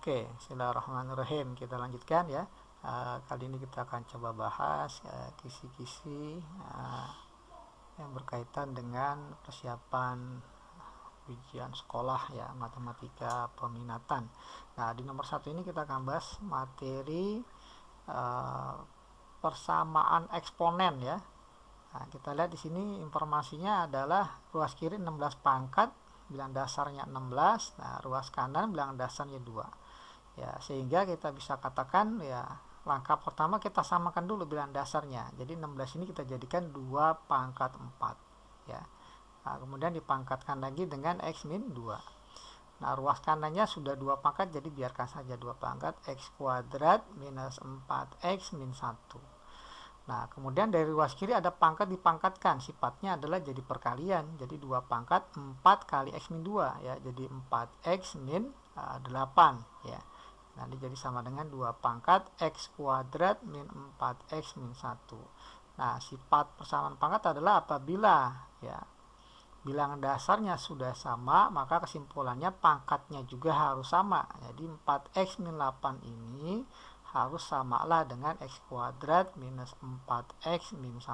Oke, bismillahirrahmanirrahim. Kita lanjutkan ya. Kali ini kita akan coba bahas kisi-kisi yang berkaitan dengan persiapan ujian sekolah ya, matematika peminatan. Nah, di nomor 1 ini kita akan bahas materi persamaan eksponen ya. Nah, kita lihat di sini informasinya adalah ruas kiri 16 pangkat, bilang dasarnya 16. Nah, ruas kanan bilang dasarnya 2. Ya, sehingga kita bisa katakan ya, langkah pertama kita samakan dulu bilang dasarnya. Jadi 16 ini kita jadikan 2 pangkat 4 ya. Nah, kemudian dipangkatkan lagi dengan x min 2. Nah, ruas kanannya sudah 2 pangkat, jadi biarkan saja 2 pangkat x kuadrat minus 4x min 1. Nah, kemudian dari ruas kiri ada pangkat dipangkatkan, sifatnya adalah jadi perkalian. Jadi 2 pangkat 4 kali x min 2 ya, jadi 4x min 8 ya. Nah, ini jadi sama dengan 2 pangkat x kuadrat min 4x min 1. Nah, sifat persamaan pangkat adalah apabila ya bilangan dasarnya sudah sama, maka kesimpulannya pangkatnya juga harus sama. Jadi 4x min 8 ini harus samalah dengan x kuadrat minus 4x min 1.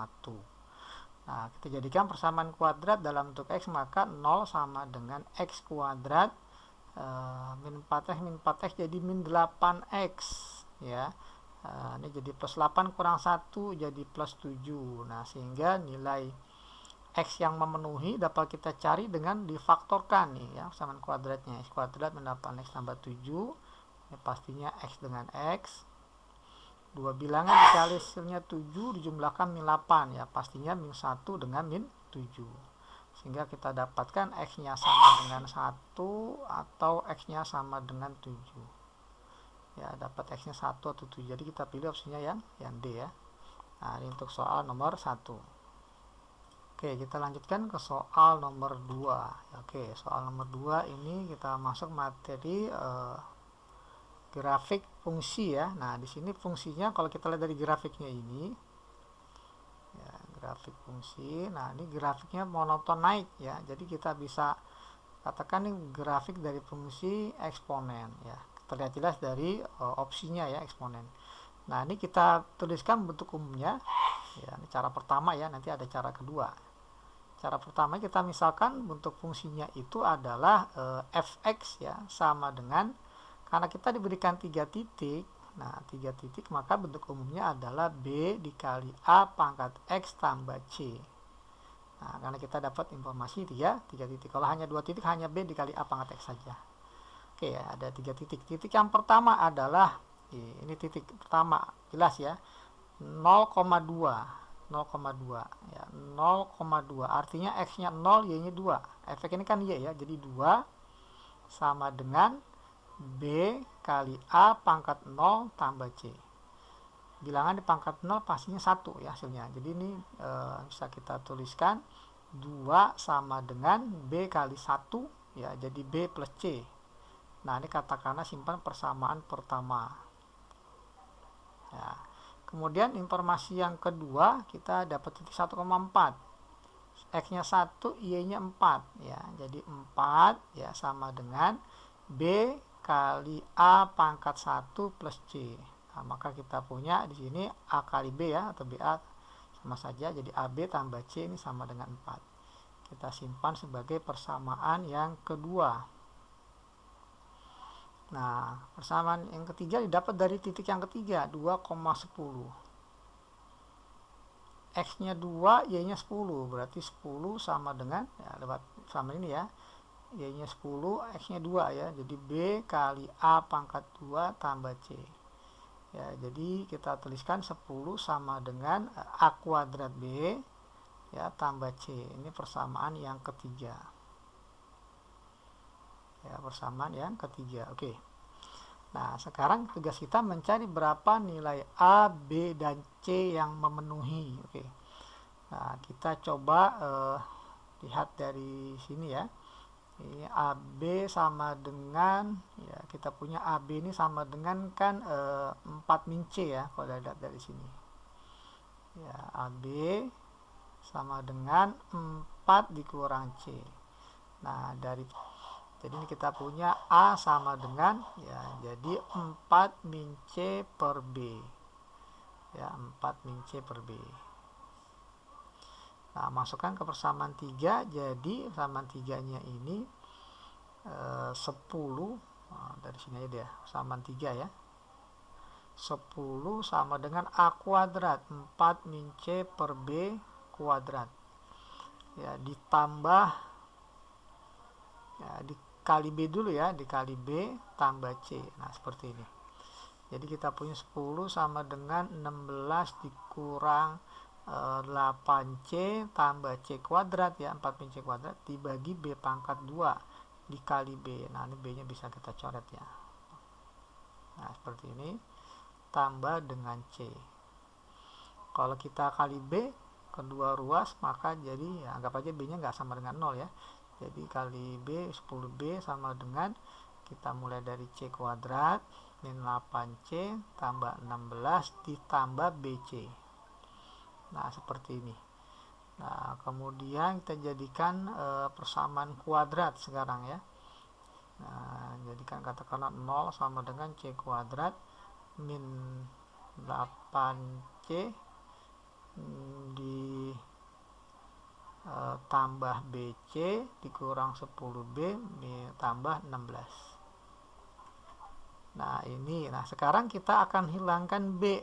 Nah, kita jadikan persamaan kuadrat dalam bentuk x, maka 0 sama dengan x kuadrat min 4x min 4x jadi min 8x ya. Ini jadi plus 8 kurang 1 jadi plus 7. Nah, sehingga nilai x yang memenuhi dapat kita cari dengan difaktorkan nih ya, persamaan kuadratnya. X kuadrat min 8x tambah 7 ini pastinya x dengan x. Dua bilangan dikali hasilnya 7 dijumlahkan min 8 ya, pastinya min 1 dengan min 7. Sehingga kita dapatkan x-nya sama dengan 1 atau x-nya sama dengan 7. Ya, dapat x-nya 1 atau 7. Jadi kita pilih opsinya yang D ya. Nah, ini untuk soal nomor 1. Oke, kita lanjutkan ke soal nomor 2. Oke, soal nomor 2 ini kita masuk materi grafik fungsi ya. Nah, di sini fungsinya kalau kita lihat dari grafiknya ini ya, grafik fungsi. Nah, ini grafiknya monoton naik ya. Jadi kita bisa katakan ini grafik dari fungsi eksponen ya. Terlihat jelas dari opsinya ya, eksponen. Nah, ini kita tuliskan bentuk umumnya ya. Ini cara pertama ya, nanti ada cara kedua. Cara pertama kita misalkan bentuk fungsinya itu adalah fx ya, sama dengan, karena kita diberikan 3 titik, nah 3 titik, maka bentuk umumnya adalah B dikali A pangkat X tambah C. Nah, karena kita dapat informasi 3 titik. Kalau hanya 2 titik, hanya B dikali A pangkat X saja. Oke ya, ada 3 titik. Titik yang pertama adalah, ini titik pertama, jelas ya, 0,2 ya, 0,2 artinya X nya 0, Y nya 2. Efek ini kan Y ya, jadi 2 sama dengan B kali A pangkat 0 tambah C. Bilangan di pangkat 0 pastinya 1 ya hasilnya. Jadi ini bisa kita tuliskan 2 sama dengan B kali 1 ya, jadi B plus C. Nah, ini katakanlah simpan persamaan pertama ya. Kemudian informasi yang kedua, kita dapat titik 1,4. X nya 1, Y nya 4 ya. Jadi 4 ya sama dengan B kali A pangkat 1 plus C. Nah, maka kita punya di sini A kali B ya, atau BA sama saja, jadi AB tambah C ini sama dengan 4. Kita simpan sebagai persamaan yang kedua. Nah, persamaan yang ketiga didapat dari titik yang ketiga, 2,10. X nya 2, Y nya 10, berarti 10 sama dengan ya, lewat sama ini ya, Y nya 10, X nya 2 ya, jadi B kali A pangkat 2 tambah C ya. Jadi kita tuliskan 10 sama dengan A kuadrat B ya tambah C. Ini persamaan yang ketiga ya, persamaan yang ketiga. Oke, nah sekarang tugas kita mencari berapa nilai A, B, dan C yang memenuhi. Oke, nah kita coba lihat dari sini ya. Ini AB sama dengan ya, kita punya AB ini sama dengan kan 4 min C ya, kalau lihat dari sini ya, AB sama dengan 4 dikurang C. Nah, dari Jadi ini kita punya A sama dengan, ya, jadi 4 min C per B. Ya, 4 min C per B. Nah, masukkan ke persamaan 3, jadi persamaan 3-nya ini 10. Nah, dari sini aja deh, persamaan 3 ya. 10 sama dengan A kuadrat, 4 min C per B kuadrat. Ya, ditambah, ya, dikali B dulu ya, dikali B tambah C. Nah, seperti ini. Jadi kita punya 10 sama dengan 16 dikurang 8C tambah C kuadrat ya, 4 min C kuadrat dibagi B pangkat 2 dikali B. Nah, ini B nya bisa kita coret ya. Nah, seperti ini, tambah dengan C. Kalau kita kali B kedua ruas, maka jadi, ya, anggap aja B nya nggak sama dengan 0 ya. Jadi kali B, 10B sama dengan, kita mulai dari C kuadrat min 8C tambah 16 ditambah BC. Nah, seperti ini. Nah, kemudian kita jadikan persamaan kuadrat sekarang ya. Nah, jadikan katakanlah 0 sama dengan C kuadrat min 8C di tambah BC dikurang 10B tambah 16. Nah, ini. Nah, sekarang kita akan hilangkan B.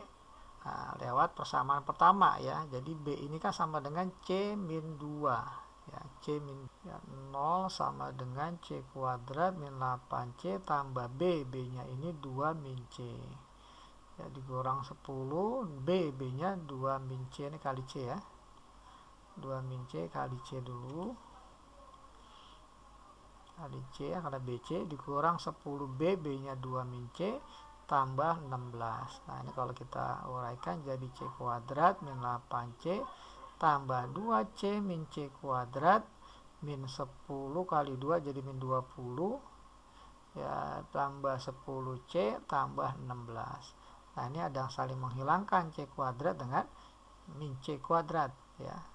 Nah, lewat persamaan pertama ya. Jadi B ini kan sama dengan C min 2. Ya, C min, ya, 0 sama dengan C kuadrat min 8C tambah B. B-nya ini 2 min C. Ya, dikurang 10. B-nya 2 min C, ini kali C ya. 2 min C kali C dulu. Kali C, karena BC dikurang 10B, B-nya 2 min C tambah 16. Nah, ini kalau kita uraikan jadi C kuadrat min 8C tambah 2C min C kuadrat min 10 kali 2 jadi min 20 ya, tambah 10C tambah 16. Nah, ini ada saling menghilangkan C kuadrat dengan min C kuadrat ya.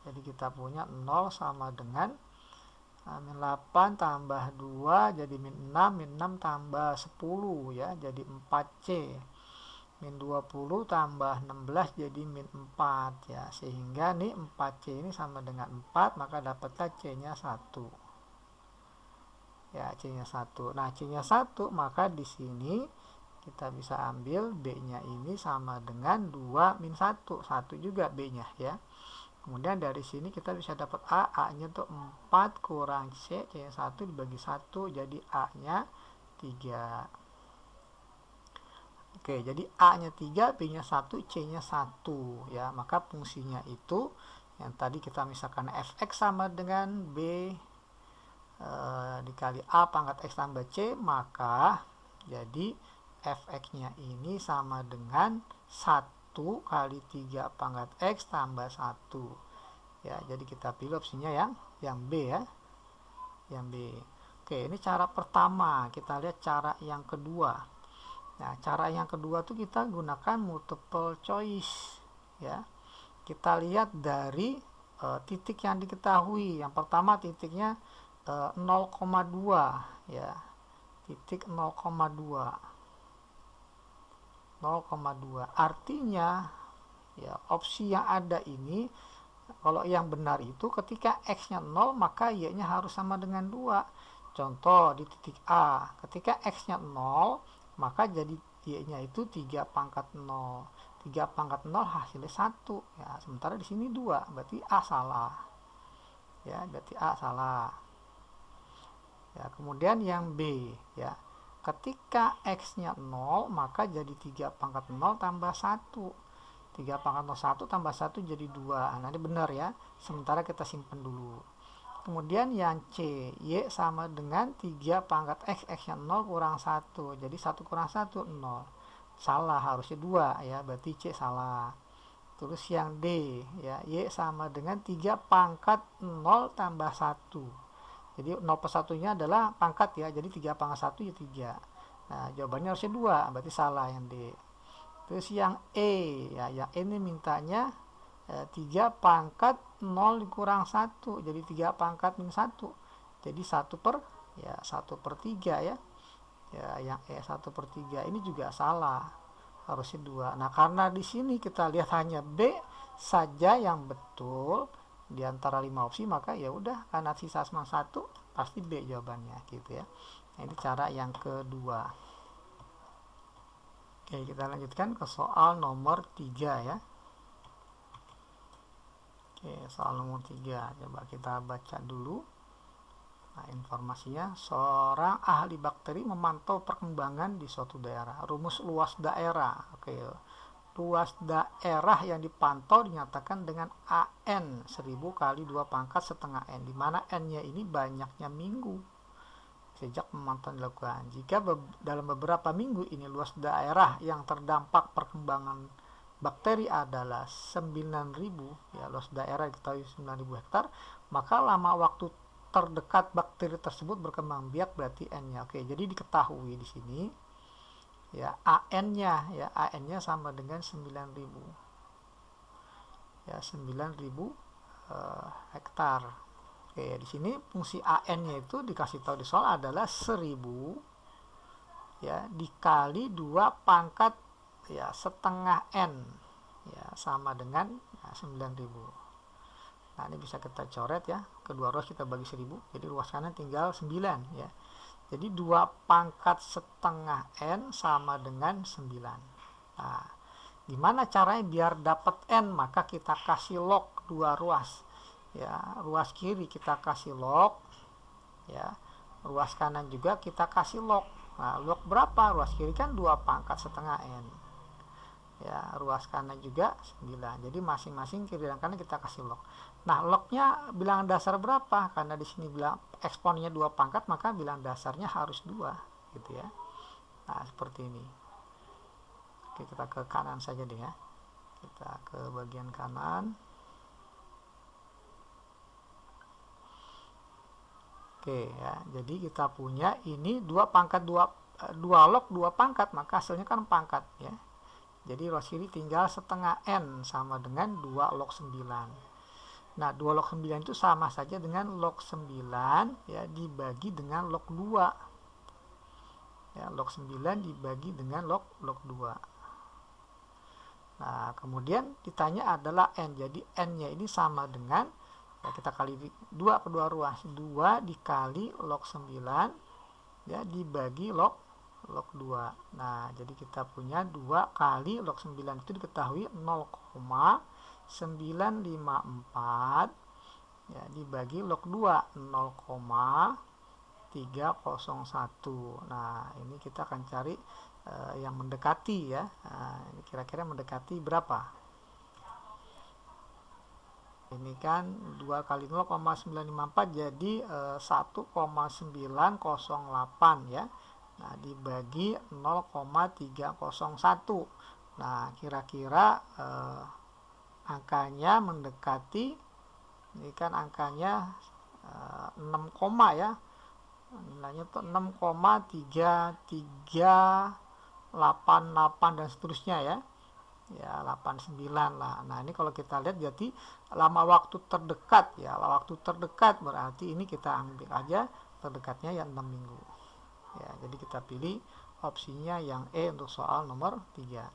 Jadi kita punya 0 sama dengan min 8 tambah 2 jadi min 6, min 6 tambah 10 ya, jadi 4C. Min 20 tambah 16 jadi min 4 ya, sehingga nih 4C ini sama dengan 4, maka dapatlah C-nya 1. Ya, C-nya 1. Nah, C-nya 1, maka di sini kita bisa ambil B-nya ini sama dengan 2 min 1. 1 juga B-nya ya. Kemudian dari sini kita bisa dapat A-nya itu 4 kurang C, C-nya 1 dibagi 1, jadi A-nya 3. Oke, jadi A-nya 3, B-nya 1, C-nya 1 ya. Maka fungsinya itu yang tadi kita misalkan fx sama dengan B dikali A pangkat X tambah C, maka jadi fx-nya ini sama dengan 1 kali 3 pangkat X tambah 1 ya. Jadi kita pilih opsinya yang B ya, yang B. Oke, ini cara pertama. Kita lihat cara yang kedua. Nah, cara yang kedua tuh kita gunakan multiple choice ya. Kita lihat dari titik yang diketahui. Yang pertama titiknya 0,2 ya, titik 0,2. Artinya ya, opsi yang ada ini kalau yang benar itu ketika X-nya 0 maka Y-nya harus sama dengan 2. Contoh di titik A, ketika X-nya 0 maka jadi Y-nya itu 3 pangkat 0. 3 pangkat 0 hasilnya 1 ya, sementara di sini 2, berarti A salah ya, berarti A salah ya. Kemudian yang B ya, ketika X-nya 0 maka jadi 3 pangkat 0 tambah 1. 3 pangkat 0 1 tambah 1 jadi 2. Nah, ini benar ya, sementara kita simpan dulu. Kemudian yang C, Y sama dengan 3 pangkat X, X-nya 0 kurang 1. Jadi 1 kurang 1, 0. Salah, harusnya 2 ya, berarti C salah. Terus yang D ya, Y sama dengan 3 pangkat 0 tambah 1. Jadi 0 per 1-nya adalah pangkat ya, jadi 3 pangkat 1 ya 3. Nah, jawabannya harusnya 2, berarti salah yang D. Terus yang E ya, yang E ini mintanya 3 pangkat 0 dikurang 1, jadi 3 pangkat min 1. Jadi 1 per ya 1/3 ya. Ya, yang E 1/3 ini juga salah, harusnya 2. Nah, karena di sini kita lihat hanya B saja yang betul di antara 5 opsi, maka ya udah, karena sisa cuma 1, pasti B jawabannya gitu ya. Nah, ini cara yang kedua. Oke, kita lanjutkan ke soal nomor 3 ya. Oke, soal nomor 3 coba kita baca dulu. Nah, informasinya, seorang ahli bakteri memantau perkembangan di suatu daerah. Rumus luas daerah. Oke, luas daerah yang dipantau dinyatakan dengan AN 1000 kali 2 pangkat setengah N, di mana N-nya ini banyaknya minggu sejak pemantauan dilakukan. Jika dalam beberapa minggu ini luas daerah yang terdampak perkembangan bakteri adalah 9.000, ya, luas daerah diketahui 9.000 hektar, maka lama waktu terdekat bakteri tersebut berkembang biak berarti N-nya. Oke, jadi diketahui di sini ya AN-nya, ya AN-nya sama dengan 9.000. Ya, 9.000 hektar. Oke, di sini fungsi AN-nya itu dikasih tahu di soal adalah 1000 ya dikali 2 pangkat ya setengah N, ya sama dengan 9.000. Nah, ini bisa kita coret ya, kedua ruas kita bagi 1000, jadi ruas kanan tinggal 9 ya. Jadi 2 pangkat setengah N sama dengan 9. Nah, gimana caranya biar dapat N? Maka kita kasih log 2 ruas. Ya, ruas kiri kita kasih log, ya. Ruas kanan juga kita kasih log. Nah, log berapa? Ruas kiri kan 2 pangkat setengah N. Ya, ruas kanan juga 9. Jadi masing-masing kiri dan kanan kita kasih log. Nah, lognya bilangan dasar berapa? Karena di sini bilang eksponnya 2 pangkat, maka bilangan dasarnya harus 2 gitu ya. Nah, seperti ini. Oke, kita ke kanan saja deh ya. Kita ke bagian kanan. Oke ya, jadi kita punya ini 2 pangkat 2 log 2 pangkat, maka hasilnya kan pangkat ya. Jadi ruas kiri tinggal setengah N sama dengan 2 log 9. Nah, 2 log 9 itu sama saja dengan log 9 ya dibagi dengan log 2. Ya, log 9 dibagi dengan log 2. Nah, kemudian ditanya adalah N. Jadi N-nya ini sama dengan, ya, kita kali 2 kedua ruas, 2 dikali log 9 ya dibagi log 2. Nah, jadi kita punya 2 kali log 9 itu diketahui 0,954 ya dibagi log 2 0,301. Nah, ini kita akan cari yang mendekati ya. Nah, ini kira-kira mendekati berapa? Ini kan 2 kali 0,954 jadi 1,908 ya. Nah, dibagi 0,301. Nah, kira-kira angkanya mendekati, ini kan angkanya 6, ya. Nilainya tuh 6,3388 dan seterusnya ya. Ya, 89 lah. Nah, ini kalau kita lihat jadi lama waktu terdekat ya. Lama waktu terdekat berarti ini kita ambil aja terdekatnya yang 6 minggu. Ya, jadi kita pilih opsinya yang E untuk soal nomor 3.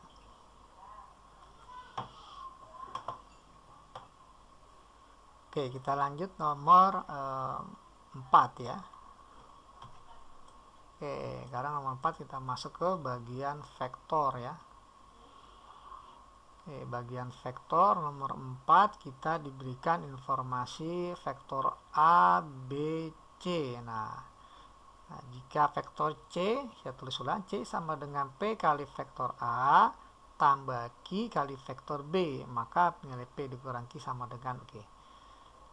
Oke, kita lanjut nomor 4 ya. Oke, sekarang nomor 4 kita masuk ke bagian vektor ya. Oke, bagian vektor nomor 4 kita diberikan informasi vektor A, B, C. Nah, jika vektor C, saya tulis ulang, C sama dengan P kali vektor A tambah Q kali vektor B, maka nilai P dikurang Q sama dengan, oke.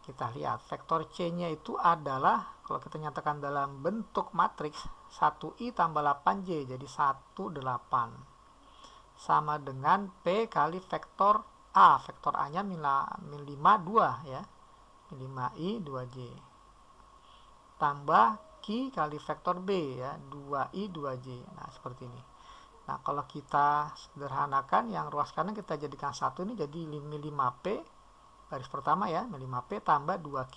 Kita lihat vektor C-nya itu adalah, kalau kita nyatakan dalam bentuk matriks 1I tambah 8J, jadi 18 sama dengan P kali vektor A. Vektor A-nya min 5, 2 ya, min 5I 2J tambah Q kali vektor B ya, 2I 2J. Nah, seperti ini. Nah, kalau kita sederhanakan yang ruas kanan kita jadikan 1 ini jadi min 5P garis pertama ya, min 5P tambah 2Q.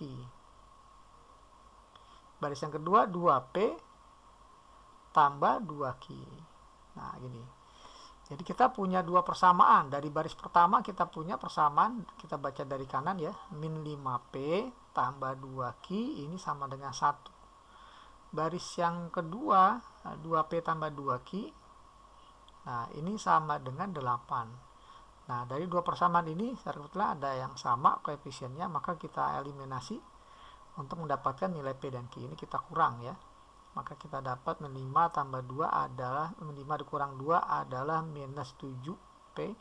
Baris yang kedua 2P tambah 2Q. Nah gini, jadi kita punya dua persamaan. Dari baris pertama kita punya persamaan, kita baca dari kanan ya, min 5P tambah 2Q ini sama dengan 1. Baris yang kedua 2P tambah 2Q, nah ini sama dengan 8. Nah dari dua persamaan ini sebetulnya ada yang sama koefisiennya, maka kita eliminasi untuk mendapatkan nilai P dan Q. Ini kita kurang ya, maka kita dapat min 5 tambah 2 adalah min 5 dikurang 2 adalah minus 7P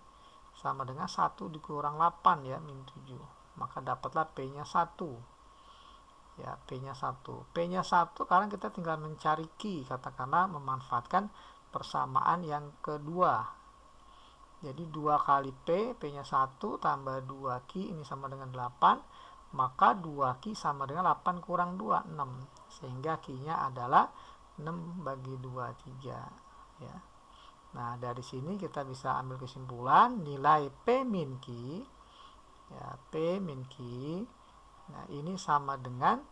sama dengan 1 dikurang 8 ya, min 7. Maka dapatlah P nya 1 ya, P nya 1. P nya 1 sekarang kita tinggal mencari Q, katakanlah memanfaatkan persamaan yang kedua. Jadi 2 kali P nya 1 tambah 2Q ini sama dengan 8, maka 2Q sama dengan 8 kurang 2, 6. Sehingga Q-nya adalah 6 bagi 2, 3. Ya. Nah, dari sini kita bisa ambil kesimpulan nilai P min Q, ya, P min Q, nah ini sama dengan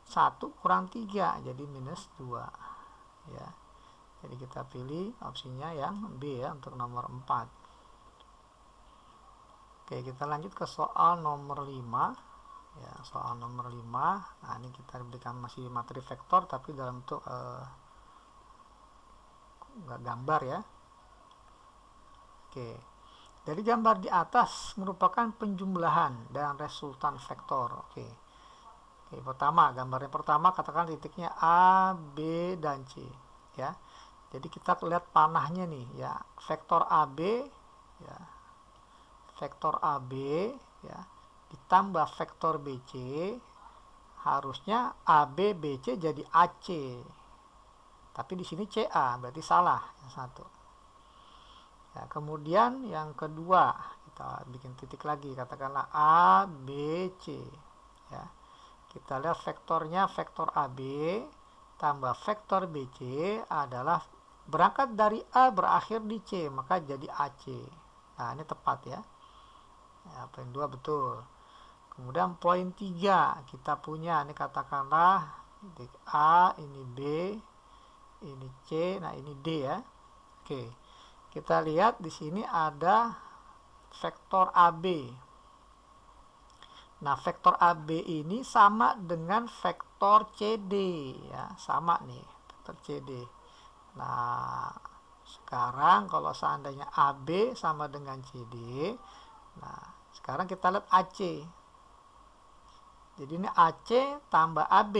1 kurang 3, jadi minus 2. Ya. Jadi kita pilih opsinya yang B ya, untuk nomor 4. Oke, kita lanjut ke soal nomor 5. Ya, soal nomor 5. Nah, ini kita diberikan masih materi vektor tapi dalam bentuk gambar ya. Oke. Dari gambar di atas merupakan penjumlahan dan resultan vektor. Oke, pertama, gambar yang pertama katakan titiknya A, B, dan C ya. Jadi kita lihat panahnya nih ya, vektor AB ya. Vektor AB ya ditambah vektor BC, harusnya AB BC jadi AC. Tapi di sini CA, berarti salah yang satu. Ya, kemudian yang kedua, kita bikin titik lagi, katakanlah A, B, C. Ya. Kita lihat vektornya, vektor AB tambah vektor BC adalah berangkat dari A berakhir di C, maka jadi AC. Nah, ini tepat ya. Ya, poin 2 betul. Kemudian poin 3 kita punya, ini katakanlah titik A, ini B, ini C, nah ini D ya. Oke. Kita lihat di sini ada vektor AB. Nah, vektor AB ini sama dengan vektor CD ya, sama nih, vektor CD. Nah, sekarang kalau seandainya AB sama dengan CD, nah, sekarang kita lihat AC. Jadi ini AC tambah AB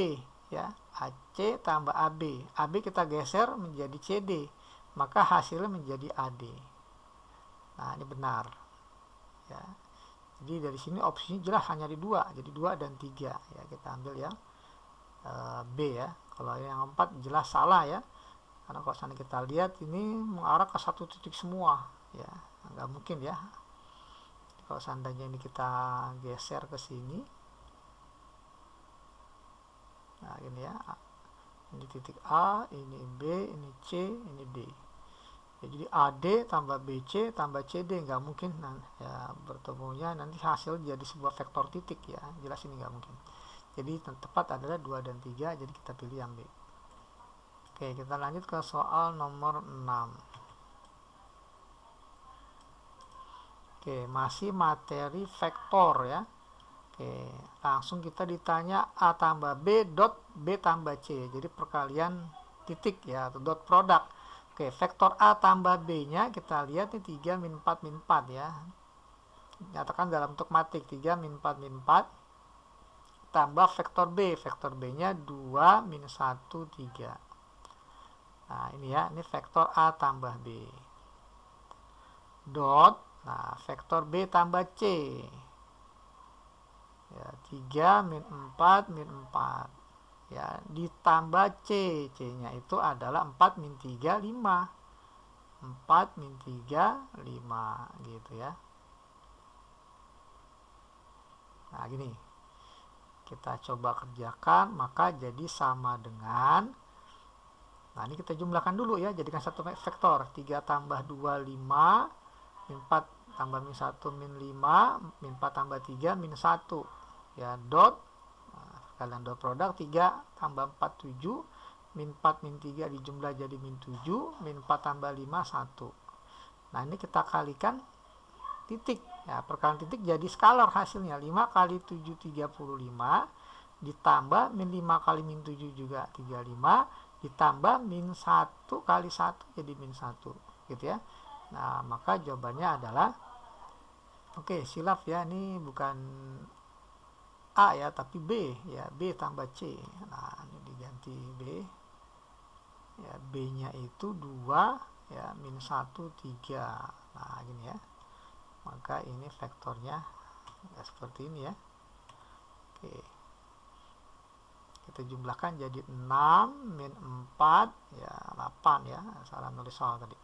ya, AC tambah AB. AB kita geser menjadi CD, maka hasilnya menjadi AD. Nah, ini benar. Ya. Jadi dari sini opsinya jelas hanya di 2, jadi 2 dan 3 ya. Kita ambil yang B ya. Kalau yang 4 jelas salah ya. Karena kalau sana kita lihat ini mengarah ke satu titik semua ya. Nggak mungkin ya. Kalau seandainya ini kita geser ke sini, nah ini ya, ini titik A, ini B, ini C, ini D. Jadi AD tambah BC tambah CD nggak mungkin, nah, ya bertemunya nanti hasil jadi sebuah vektor titik ya, jelas ini nggak mungkin. Jadi tepat adalah 2 dan 3, jadi kita pilih yang B. Oke, kita lanjut ke soal nomor 6. Oke, masih materi vektor ya. Oke, langsung kita ditanya A tambah B dot B tambah C, jadi perkalian titik ya, atau dot produk. Oke, vektor A tambah B nya kita lihat nih 3 min 4 min 4 ya. Nyatakan dalam bentuk matik 3 min 4 min 4 tambah vektor B nya 2 min 1 3. Nah, ini ya, ini vektor A tambah B. Dot, nah vektor B tambah C. Ya, 3 min 4 min 4. Ya, ditambah C, C-nya itu adalah 4 min 3, 5. 4 min 3, 5 gitu ya. Nah, gini. Kita coba kerjakan, maka jadi sama dengan, nah ini kita jumlahkan dulu ya, jadikan satu vektor. 3 tambah 2, 5, min 4 tambah min 1, min 5, min 4 tambah 3, min 1. Ya, dot, perkalian dua produk 3 tambah 4 7, min 4 min 3 dijumlah jadi min 7, min 4 tambah 5 1. Nah ini kita kalikan titik ya, perkalian titik jadi skalar hasilnya 5 kali 7 35 ditambah min 5 kali min 7 juga 35 ditambah min 1 kali 1 jadi min 1 gitu ya. Nah maka jawabannya adalah oke, silap ya, ini bukan A ya tapi B ya, B tambah C. Nah ini diganti B ya, B nya itu 2 ya, min 1 3. Nah gini ya, maka ini vektornya ya, seperti ini ya. Oke, kita jumlahkan jadi 6 min 4 ya 8 ya, salah nulis soal tadi.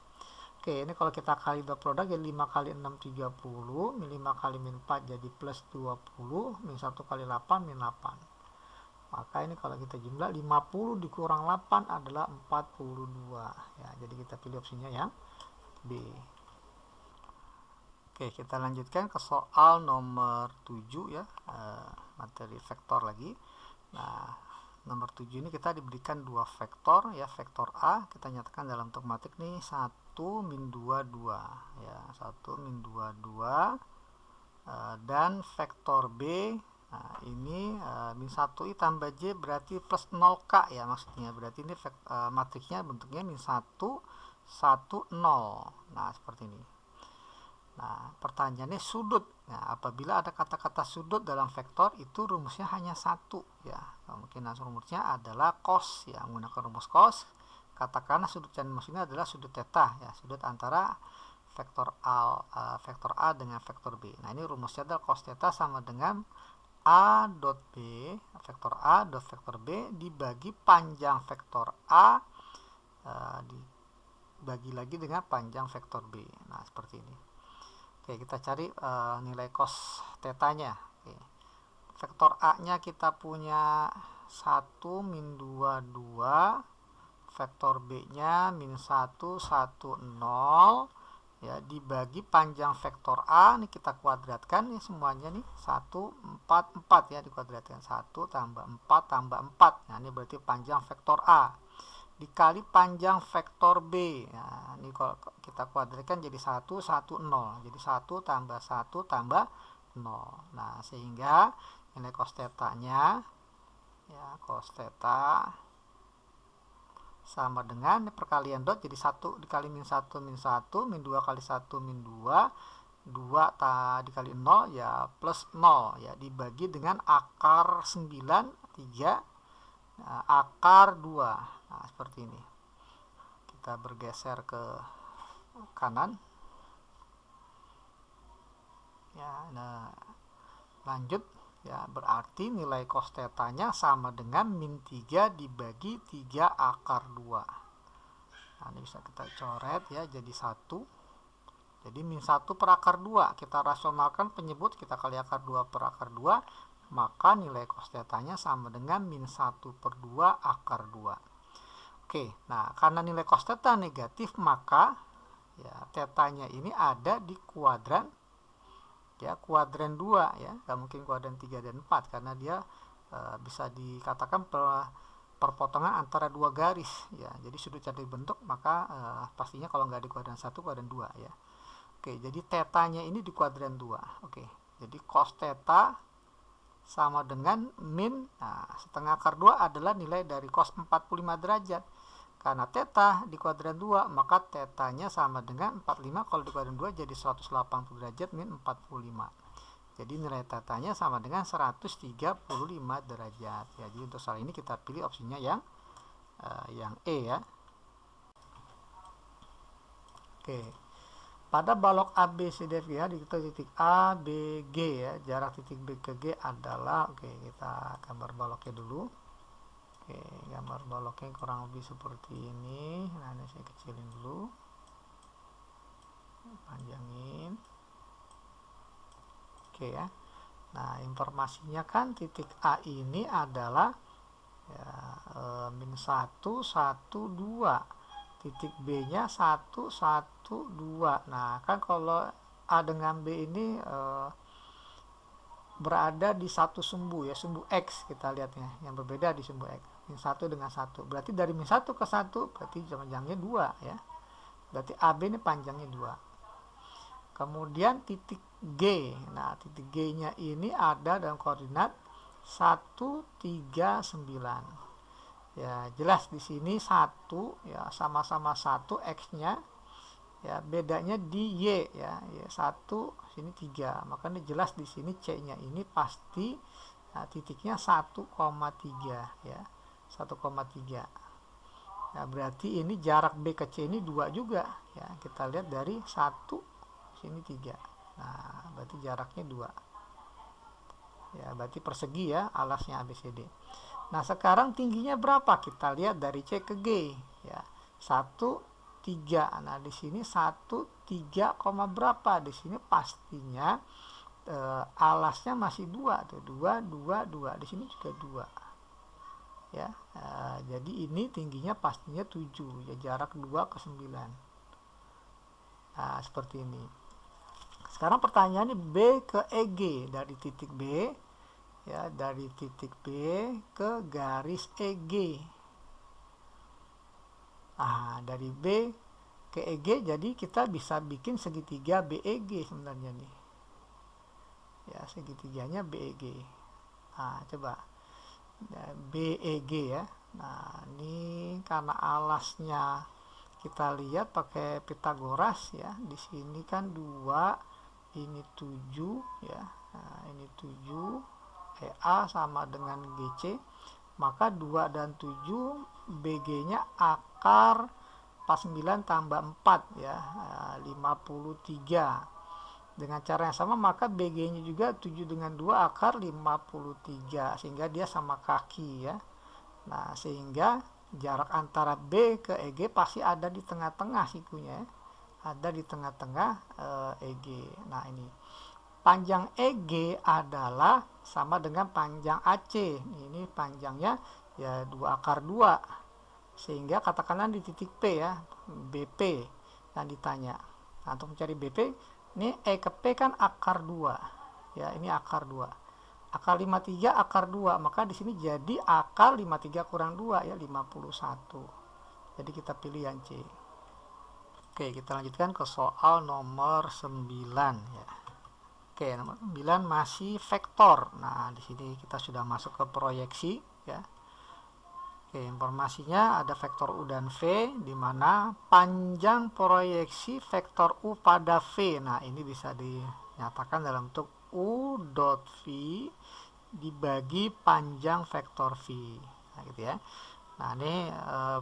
Oke, ini kalau kita kali dua produk jadi 5 kali 6 30, min 5 kali min 4 jadi plus 20, min 1 kali 8 min 8. Maka ini kalau kita jumlah 50 dikurang 8 adalah 42 ya, jadi kita pilih opsinya yang B. Oke, kita lanjutkan ke soal nomor 7 ya, materi vektor lagi. Nah, nomor 7 ini kita diberikan dua vektor ya, vektor A kita nyatakan dalam bentuk matrik nih 1 min 2 2 ya, 1 min 2 2 dan vektor B. Nah, ini min 1i tambah J berarti plus 0K ya, maksudnya berarti ini matriknya bentuknya min 1 1 0. Nah seperti ini. Nah pertanyaannya sudut. Nah, apabila ada kata-kata sudut dalam vektor itu rumusnya hanya satu ya, mungkin rumusnya adalah cos ya, menggunakan rumus cos. Katakanlah sudut yang maksudnya adalah sudut theta ya, sudut antara vektor A dengan vektor B. Nah ini rumusnya adalah cos theta sama dengan A dot B, vektor A dot vektor B dibagi panjang vektor A dibagi lagi dengan panjang vektor B. Nah seperti ini. Oke, kita cari nilai cos tetanya. Oke. Vektor A nya kita punya 1 min 2 2, vektor B nya min 1 1 0 ya, dibagi panjang vektor A ini kita kuadratkan ya, semuanya nih 1 4 4 ya, dikuadratkan 1 tambah 4 tambah 4. Nah ini berarti panjang vektor A dikali panjang vektor B. Nah ini kalau kita kuadratkan jadi 1 1 0, jadi 1 tambah 1 tambah 0. Nah sehingga nilai cos tetanya ya, cos theta sama dengan perkalian dot jadi 1 dikali min 1 min 1, min 2 kali 1 min 2, 2 dikali 0 ya plus 0 ya, dibagi dengan akar 9 3 akar 2. Nah seperti ini. Kita bergeser ke kanan ya. Nah lanjut ya, berarti nilai cos tetanya sama dengan min 3 dibagi 3 akar 2. Nah ini bisa kita coret ya jadi 1. Jadi min 1 per akar 2 kita rasionalkan penyebut, kita kali akar 2 per akar 2, maka nilai cos tetanya sama dengan min 1 per 2 akar 2. Oke, nah karena nilai cos theta negatif maka ya tetanya ini ada di kuadran ya, kuadran 2 ya, nggak mungkin kuadran 3 dan 4 karena dia bisa dikatakan perpotongan antara dua garis ya, jadi sudut yang dibentuk maka pastinya kalau nggak di kuadran 1 kuadran 2 ya. Oke, jadi tetanya ini di kuadran 2. Oke, jadi cos theta sama dengan min setengah akar 2 adalah nilai dari cos 45 derajat. Karena theta di kuadran 2 maka tetanya sama dengan 45, kalau di kuadran 2 jadi 180 derajat min 45. Jadi nilai tetanya sama dengan 135 derajat ya. Jadi untuk soal ini kita pilih opsinya yang E ya. Oke. Pada balok ABCDF ya, di titik A, B, G ya, jarak titik B ke G adalah, oke kita gambar baloknya dulu. Oke, gambar baloknya kurang lebih seperti ini. Nah ini saya kecilin dulu, panjangin. Oke ya. Nah informasinya kan titik A ini adalah ya, min 1 1 2, titik B nya 1 1 2. Nah kan kalau A dengan B ini berada di satu sumbu ya, sumbu X kita lihatnya, yang berbeda di sumbu X. Min 1 dengan 1. Berarti dari min 1 ke 1 berarti panjangnya 2 ya. Berarti AB ini panjangnya 2. Kemudian titik G. Nah, titik G-nya ini ada dalam koordinat 139. Ya, jelas di sini 1 ya, sama-sama 1 X-nya. Ya, bedanya di Y ya. Ya 1 sini 3. Makanya jelas di sini C-nya ini pasti titiknya 1,3 ya. 1,3. Nah, berarti ini jarak B ke C ini 2 juga ya. Kita lihat dari 1 sini 3. Nah, berarti jaraknya 2. Ya, berarti persegi ya alasnya ABCD. Nah, sekarang tingginya berapa? Kita lihat dari C ke G ya. 1 3. Nah, di sini 1 3, berapa? Di sini pastinya alasnya masih 2 tuh. 2 2 2. Di sini juga 2. Ya. Jadi ini tingginya pastinya 7 ya, jarak 2 ke 9. Nah, seperti ini. Sekarang pertanyaannya B ke EG, dari titik B ya, dari titik B ke garis EG. Nah, dari B ke EG jadi kita bisa bikin segitiga BEG sebenarnya nih. Ya, segitiganya BEG. Nah, coba BEG ya. Nah, ini karena alasnya kita lihat pakai Pitagoras ya. Di sini kan 2, ini 7 ya. Nah, ini 7, EA sama dengan GC. Maka 2 dan 7 BG-nya akar 49 tambah 4 ya, 53. Dengan cara yang sama maka BG-nya juga 7 dengan 2 akar 53, sehingga dia sama kaki ya. Nah, sehingga jarak antara B ke EG pasti ada di tengah-tengah sikunya ya. Ada di tengah-tengah EG. Nah, ini panjang EG adalah sama dengan panjang AC. Ini panjangnya ya 2 akar 2. Sehingga katakanlah di titik P ya, BP yang ditanya. Nah, untuk mencari BP, ini E ke P kan akar 2. Ya, ini akar 2. Akar 53 akar 2, maka di sini jadi akar 53 kurang 2 ya, 51. Jadi kita pilih yang C. Oke, kita lanjutkan ke soal nomor 9 ya. Oke, nomor 9 masih vektor. Nah, di sini kita sudah masuk ke proyeksi ya. Oke, informasinya ada vektor U dan V, di mana panjang proyeksi vektor U pada V. Nah, ini bisa dinyatakan dalam bentuk U dot V dibagi panjang vektor V. Nah, gitu ya. Nah, ini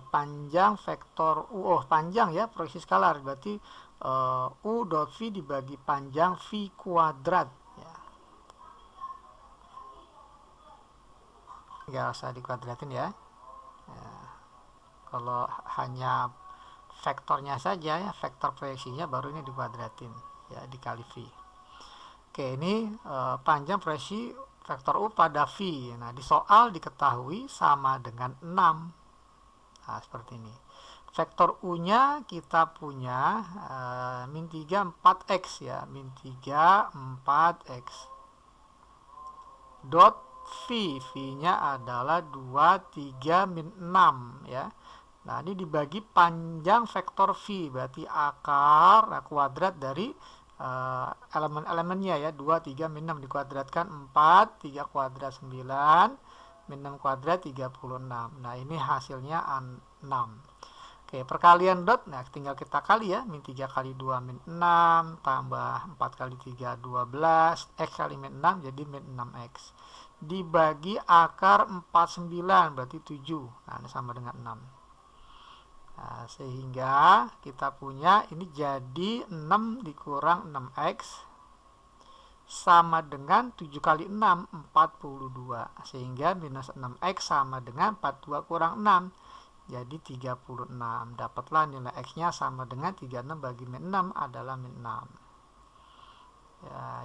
panjang vektor U, panjang ya, proyeksi skalar, berarti U dot V dibagi panjang V kuadrat ya. Nggak usah dikuadratin ya. Kalau hanya vektornya saja ya, vektor proyeksinya baru ini dikuadratin ya, dikali V. Oke, ini panjang proyeksi vektor U pada V. Nah, di soal diketahui sama dengan 6. Nah, seperti ini. Vektor U-nya kita punya min 3 4x ya, min 3 4x. Dot V, V-nya adalah 2 3 min 6 ya. Nah, ini dibagi panjang vektor V, berarti akar kuadrat dari elemen-elemennya ya, 2 3 min 6 dikuadratkan 4, 3 kuadrat 9, min 6 kuadrat 36. Nah, ini hasilnya 6. Oke, perkalian dot, nah tinggal kita kali ya, min 3 kali 2 min 6, tambah 4 kali 3 12, x kali min 6 jadi min 6x. Dibagi akar 49 berarti 7. Nah, ini sama dengan 6. Nah, sehingga kita punya ini jadi 6 dikurang 6x sama dengan 7 kali 6 42, sehingga minus 6x sama dengan 42 kurang 6 jadi 36. Dapatlah nilai x nya sama dengan 36 bagi min 6 adalah min 6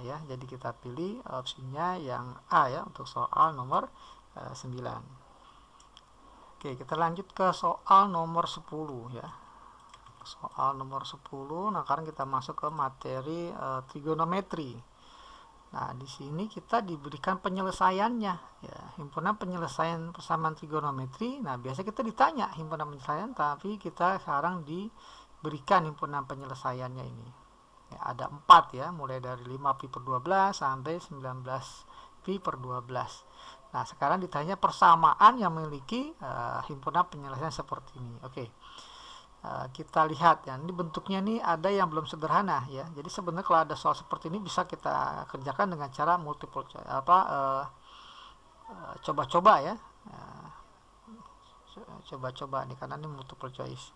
ya. Jadi kita pilih opsinya yang A ya untuk soal nomor 9. Oke, kita lanjut ke soal nomor 10 ya. Soal nomor 10, nah sekarang kita masuk ke materi trigonometri. Nah, di sini kita diberikan penyelesaiannya, ya, himpunan penyelesaian persamaan trigonometri. Nah, biasa kita ditanya himpunan penyelesaian, tapi kita sekarang diberikan himpunan penyelesaiannya ini. Ya, ada 4 ya, mulai dari 5 pi per 12 sampai 19 pi per 12. Nah, sekarang ditanya persamaan yang memiliki himpunan penyelesaian seperti ini. Oke. Kita lihat ya, ini bentuknya nih ada yang belum sederhana ya. Jadi sebenarnya kalau ada soal seperti ini bisa kita kerjakan dengan cara multiple choice, coba-coba ya. Coba-coba nih karena ini multiple choice.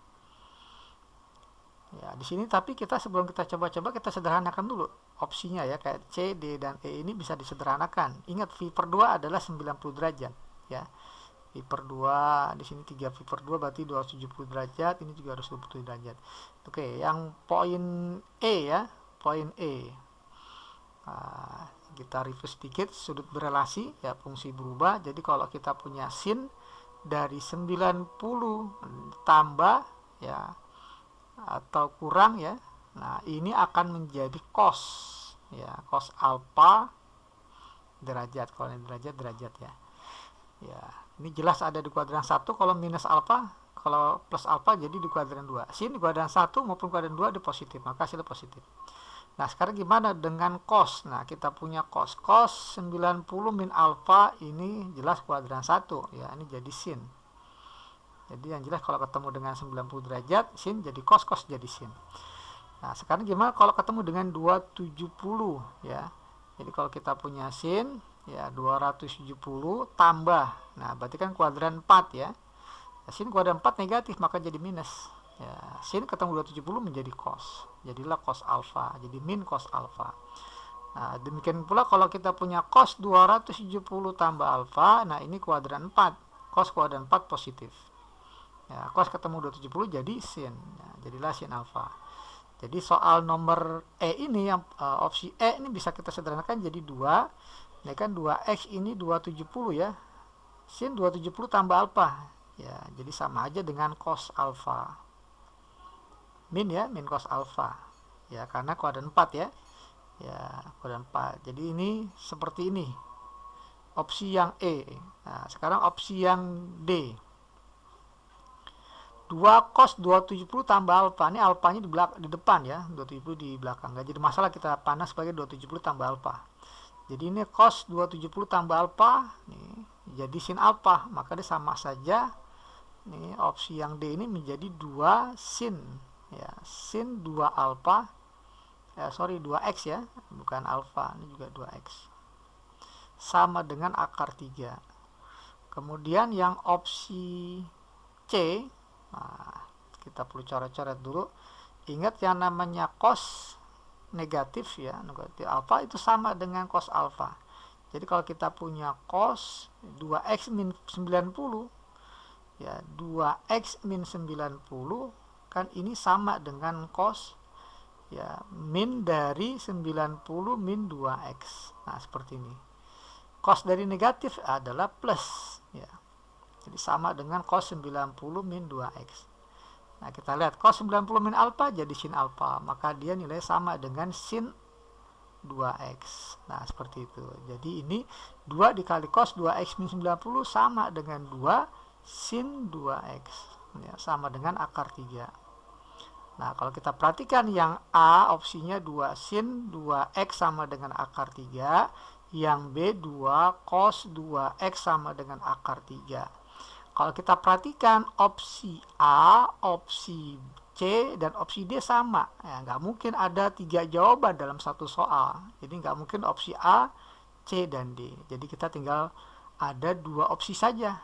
Ya, di sini tapi kita sebelum kita coba-coba kita sederhanakan dulu opsinya ya, kayak C, D dan E ini bisa disederhanakan. Ingat V per 2 adalah 90 derajat ya. Pi per 2 di sini 3 pi per 2 berarti 270 derajat, ini juga harus 20 derajat. Oke, yang poin E ya, poin E. Kita review sedikit sudut berelasi ya, fungsi berubah. Jadi kalau kita punya sin dari 90 tambah ya atau kurang ya, nah ini akan menjadi cos ya, cos alfa derajat. Kalau ini derajat ya. Ya, ini jelas ada di kuadran 1. Kalau minus alfa, kalau plus alfa jadi di kuadran 2. Sin di kuadran 1 maupun kuadran 2 di positif, maka hasilnya positif. Nah, sekarang gimana dengan cos? Nah, kita punya cos. Cos 90 min alfa ini jelas kuadran 1 ya, ini jadi sin. Jadi yang jelas kalau ketemu dengan 90 derajat, sin jadi cos, cos jadi sin. Nah, sekarang gimana kalau ketemu dengan 270 ya. Jadi kalau kita punya sin ya 270 tambah, nah berarti kan kuadran 4 ya. Sin kuadran 4 negatif maka jadi minus ya. Sin ketemu 270 menjadi cos, jadilah cos alfa, jadi min cos alfa. Nah, demikian pula kalau kita punya cos 270 tambah alfa, nah ini kuadran 4, cos kuadran 4 positif ya. Cos ketemu 270 jadi sin ya, jadilah sin alfa. Jadi soal nomor E ini yang opsi E ini bisa kita sederhanakan jadi 2. Ini kan 2x ini 270 ya. Sin 270 tambah alfa. Ya, jadi sama aja dengan cos alfa. Min ya, min cos alfa. Ya, karena kuadran 4 ya. Ya, kuadran 4. Jadi ini seperti ini. Opsi yang E. Nah, sekarang opsi yang D. 2 cos 270 tambah alfa. Ini alfanya di depan ya. 270 di belakang. Gak jadi masalah kita panas sebagai 270 tambah alfa. Jadi ini cos 270 tambah alfa nih, jadi sin alfa, maka dia sama saja. Nih opsi yang D ini menjadi 2 sin ya, sin 2 alfa. 2x ya, bukan alfa, ini juga 2x. Sama dengan akar 3. Kemudian yang opsi C, nah, kita perlu coret-coret dulu. Ingat yang namanya cos negatif ya, negatif alfa itu sama dengan cos alfa. Jadi kalau kita punya cos 2x min 90 ya, 2x min 90 kan ini sama dengan cos ya min dari 90 min 2x. Nah, seperti ini. Cos dari negatif adalah plus ya. Jadi sama dengan cos 90 min 2x. Nah, kita lihat cos 90 min alfa jadi sin alfa, maka dia nilai sama dengan sin 2x. Nah, seperti itu. Jadi ini 2 dikali cos 2x min 90 sama dengan 2 sin 2x. Ya, sama dengan akar 3. Nah, kalau kita perhatikan yang A opsinya 2 sin 2x sama dengan akar 3, yang B 2 cos 2x sama dengan akar 3. Kalau kita perhatikan opsi A, opsi C, dan opsi D sama. Ya, nggak mungkin ada 3 jawaban dalam satu soal. Jadi nggak mungkin opsi A, C, dan D. Jadi kita tinggal ada 2 opsi saja,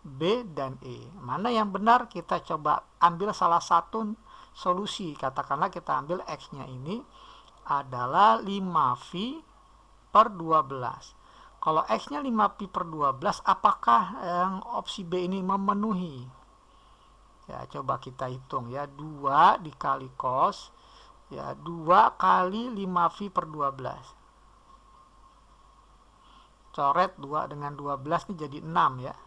B dan E. Mana yang benar kita coba ambil salah satu solusi. Katakanlah kita ambil X-nya ini adalah 5V per 12. Kalau X-nya 5pi per 12, apakah yang opsi B ini memenuhi? Ya, coba kita hitung ya. 2 dikali cos, ya 2 kali 5pi per 12. Coret 2 dengan 12 ini jadi 6 ya.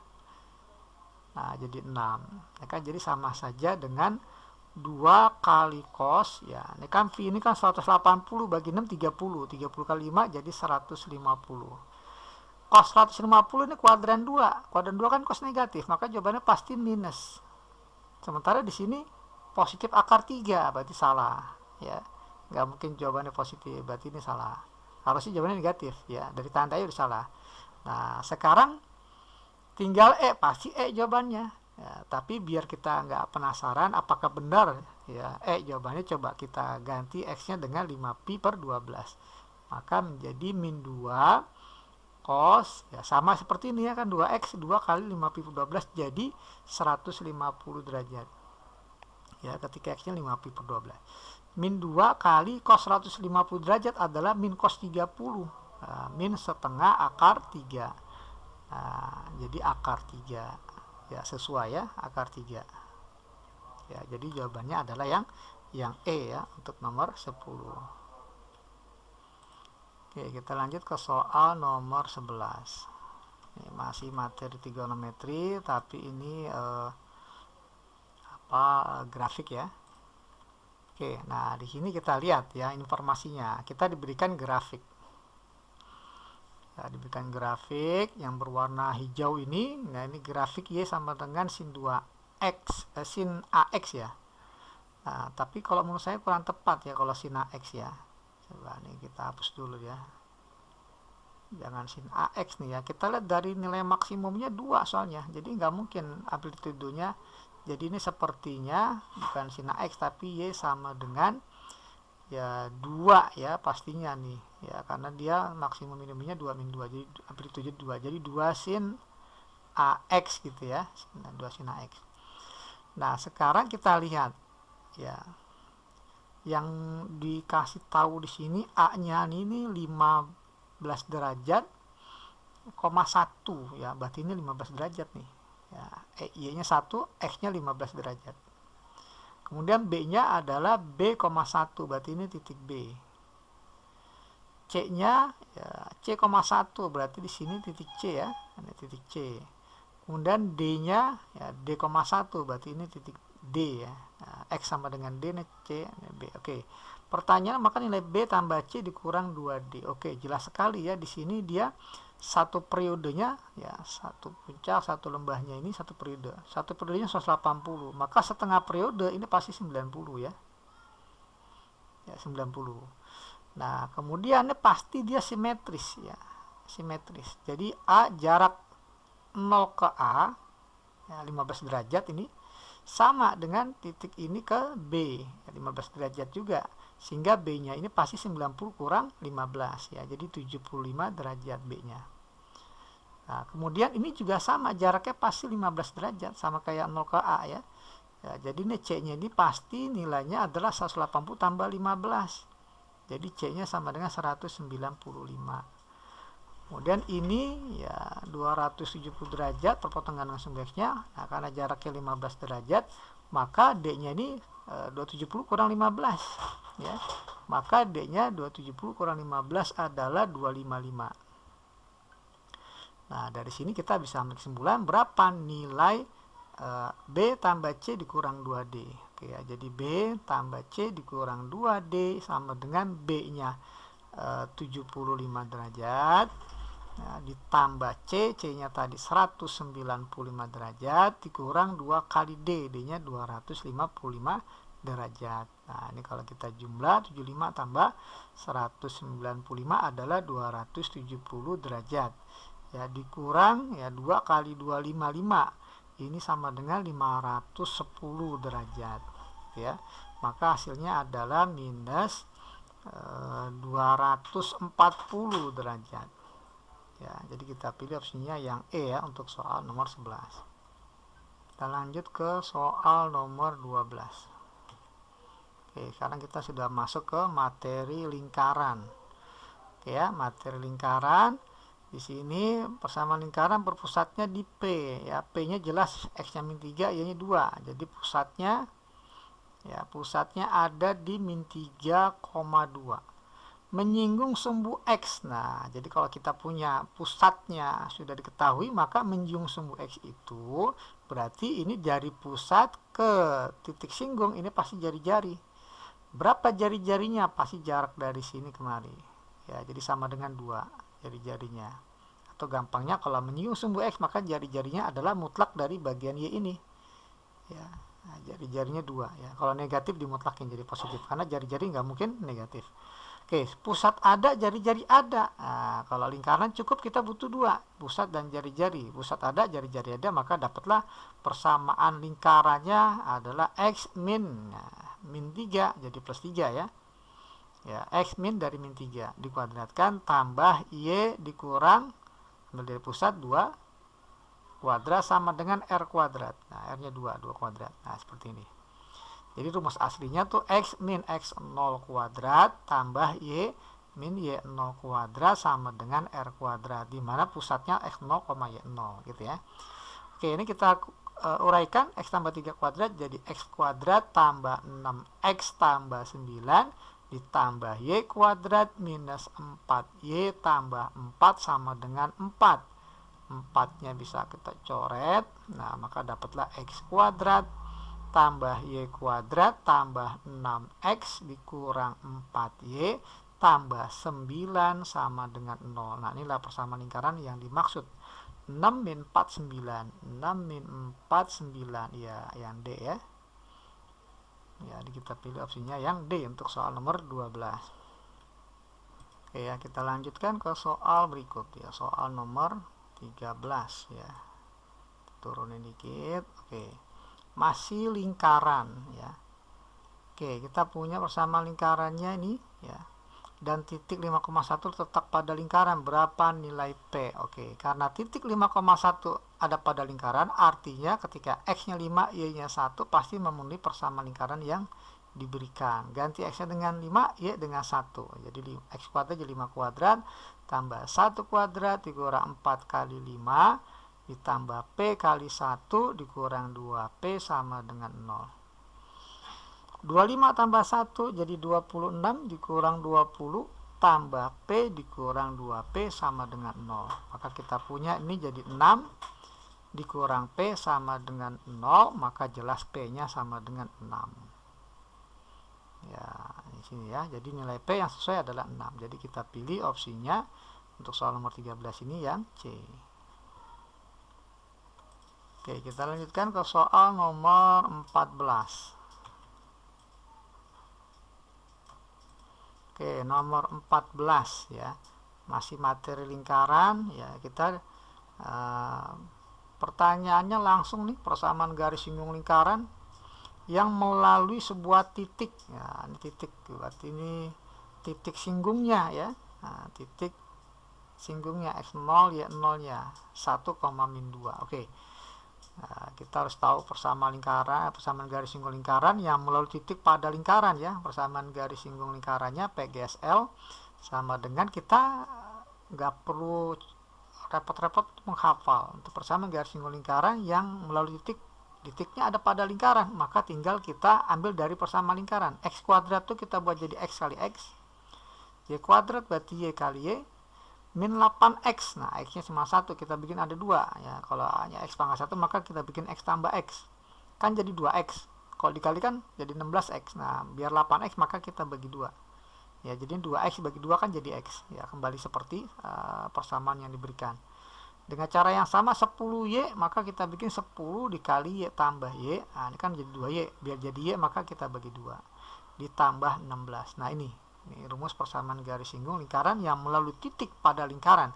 Nah, jadi 6. Ya kan, jadi sama saja dengan 2 kali cos, ya ini kan V ini kan 180 bagi 6 30 kali 5 jadi 150. Cos 150 ini kuadran 2. Kuadran 2 kan cos negatif, maka jawabannya pasti minus. Sementara di sini positif akar 3, berarti salah, ya. Nggak mungkin jawabannya positif, berarti ini salah. Harusnya jawabannya negatif, ya. Dari tandanya udah salah. Nah, sekarang tinggal pasti jawabannya. Ya, tapi biar kita nggak penasaran apakah benar, ya, jawabannya coba kita ganti X-nya dengan 5pi per 12. Maka menjadi min 2 cos, ya sama seperti ini ya kan, 2x 2 kali 5pi per 12 jadi 150 derajat. Ya, ketika X-nya 5pi per 12. Min 2 kali cos 150 derajat adalah min cos 30. Nah, min setengah akar 3. Nah, jadi akar 3. Ya, sesuai ya, akar 3. Ya, jadi jawabannya adalah yang E ya, untuk nomor 10. Oke, kita lanjut ke soal nomor 11. Ini masih materi trigonometri, tapi ini grafik ya. Oke, nah di sini kita lihat ya informasinya. Kita diberikan grafik. Ya, diberikan grafik yang berwarna hijau ini. Nah, ini grafik Y sama dengan sin 2x, sin AX ya. Nah, tapi kalau menurut saya kurang tepat ya kalau sin AX ya. Coba nih kita hapus dulu ya. Jangan sin AX nih ya. Kita lihat dari nilai maksimumnya 2 soalnya. Jadi nggak mungkin amplitudonya. Jadi ini sepertinya bukan sin AX tapi Y sama dengan ya 2 ya pastinya nih ya, karena dia maksimum minimumnya 2 min 2 jadi amplitude 2, jadi 2 sin AX gitu ya, 2 sin AX. Nah sekarang kita lihat ya yang dikasih tahu di sini A nya ini 15 derajat, 1 ya, berarti ini 15 derajat nih ya, Y nya 1, X nya 15 derajat. Kemudian B-nya adalah B,1, berarti ini titik B. C-nya ya, C,1, berarti di sini titik C ya, ini titik C. Kemudian D-nya ya D,1, berarti ini titik D ya. Nah, X sama dengan D, ini C, ini B. Oke. Pertanyaan, maka nilai B tambah C dikurang 2D. Oke, jelas sekali ya, di sini dia satu periodenya ya, satu puncak, satu lembahnya ini satu periode. Satu periodenya 180. Maka setengah periode ini pasti 90 ya. Ya, 90. Nah, kemudian ini pasti dia simetris ya. Simetris. Jadi A jarak 0 ke A ya, 15 derajat ini sama dengan titik ini ke B ya, 15 derajat juga. Sehingga B-nya ini pasti 90 kurang 15 ya. Jadi 75 derajat B-nya. Nah, kemudian ini juga sama, jaraknya pasti 15 derajat, sama kayak 0 ke A ya. Ya, jadi ini C-nya ini pasti nilainya adalah 180 tambah 15. Jadi C-nya sama dengan 195. Kemudian ini ya 270 derajat perpotongan dengan sumber X-nya. Nah, karena jaraknya 15 derajat, maka D-nya ini 270 kurang 15 ya. Maka D-nya 270 kurang 15 adalah 255. Nah, dari sini kita bisa ambil kesimpulan berapa nilai B tambah C dikurang 2D. Oke ya, jadi B tambah C dikurang 2D sama dengan B-nya 75 derajat. Nah, ditambah C, C-nya tadi 195 derajat dikurang 2 kali D, D-nya 255 derajat. Nah, ini kalau kita jumlah 75 tambah 195 adalah 270 derajat. Ya, dikurang ya 2 kali 255. Ini sama dengan 510 derajat. Ya. Maka hasilnya adalah minus 240 derajat. Ya, jadi kita pilih opsinya yang E ya untuk soal nomor 11. Kita lanjut ke soal nomor 12. Oke, sekarang kita sudah masuk ke materi lingkaran. Oke ya, materi lingkaran. Di sini persamaan lingkaran berpusatnya di P ya. P-nya jelas X-nya min 3, Y-nya 2. Jadi pusatnya ada di min 3,2. menyinggung sumbu X. Nah, jadi kalau kita punya pusatnya sudah diketahui, maka menyinggung sumbu X itu berarti ini dari pusat ke titik singgung, ini pasti jari-jari. Berapa jari-jarinya? Pasti jarak dari sini kemari. Ya, jadi sama dengan 2 jari-jarinya. Atau gampangnya kalau menyinggung sumbu X, maka jari-jarinya adalah mutlak dari bagian Y ini. Ya, nah, jari-jarinya 2 ya. Kalau negatif dimutlakin jadi positif karena jari-jari nggak mungkin negatif. Oke, pusat ada, jari-jari ada. Nah, kalau lingkaran cukup kita butuh 2, pusat dan jari-jari. Pusat ada, jari-jari ada, maka dapatlah persamaan lingkarannya adalah X min. Nah, min 3 jadi plus 3 ya. Ya, X min dari min 3 dikuadratkan tambah Y dikurang ambil dari pusat 2 kuadrat sama dengan R kuadrat. Nah, R nya 2 kuadrat. Nah, seperti ini. Jadi rumus aslinya tuh X min X0 kuadrat tambah Y min Y0 kuadrat sama dengan R kuadrat, di mana pusatnya X0, Y0 gitu ya. Oke, ini kita uraikan. X tambah 3 kuadrat jadi X kuadrat tambah 6X tambah 9 ditambah Y kuadrat minus 4Y tambah 4 sama dengan 4. 4-nya bisa kita coret. Nah, maka dapatlah X kuadrat tambah Y kuadrat tambah 6X dikurang 4Y tambah 9 sama dengan 0. Nah, inilah persamaan lingkaran yang dimaksud. 6 min 4, 9. 6 min 4, 9. Ya, yang D ya. Ya, kita pilih opsinya yang D untuk soal nomor 12. Oke ya, kita lanjutkan ke soal berikut ya. Soal nomor 13 ya. Turunin dikit. Oke. Masih lingkaran ya. Oke, kita punya persamaan lingkarannya ini ya. Dan titik 5,1 terletak pada lingkaran. Berapa nilai P? Oke, karena titik 5,1 ada pada lingkaran, artinya ketika X-nya 5, Y-nya 1 pasti memenuhi persamaan lingkaran yang diberikan. Ganti X-nya dengan 5, Y dengan 1. Jadi X kuadrat jadi 5 kuadrat tambah 1 kuadrat dikurang 4 kali 5 ditambah P kali 1 dikurang 2P sama dengan 0. 25 tambah 1 jadi 26 dikurang 20 tambah P dikurang 2P sama dengan 0. Maka kita punya ini jadi 6 dikurang P sama dengan 0, maka jelas P-nya sama dengan 6. Ya, di sini ya. Jadi nilai P yang sesuai adalah 6. Jadi kita pilih opsinya untuk soal nomor 13 ini yang C. Oke, kita lanjutkan ke soal nomor 14. Oke, nomor 14 ya. Masih materi lingkaran ya. Kita pertanyaannya langsung nih, persamaan garis singgung lingkaran yang melalui sebuah titik. Ya, ini titik berarti ini titik singgungnya ya. Nah, titik singgungnya X0 Y0-nya 1, min 2. Oke. Nah, kita harus tahu persamaan lingkaran, persamaan garis singgung lingkaran yang melalui titik pada lingkaran ya. Persamaan garis singgung lingkarannya PGSL sama dengan kita nggak perlu repot-repot menghafal. Untuk persamaan garis singgung lingkaran yang melalui titiknya ada pada lingkaran, maka tinggal kita ambil dari persamaan lingkaran. X kuadrat itu kita buat jadi X kali X. Y kuadrat berarti Y kali Y. Min 8X, nah X nya cuma 1, kita bikin ada 2 ya. Kalau hanya X pangkat 1 maka kita bikin X tambah X, kan jadi 2X. Kalau dikalikan jadi 16X. Nah, biar 8X maka kita bagi 2 ya, jadi 2X bagi 2 kan jadi X ya. Kembali seperti persamaan yang diberikan. Dengan cara yang sama 10Y, maka kita bikin 10 dikali Y tambah Y. Nah, ini kan jadi 2Y, biar jadi Y maka kita bagi 2 ditambah 16. Nah, ini rumus persamaan garis singgung lingkaran yang melalui titik pada lingkaran.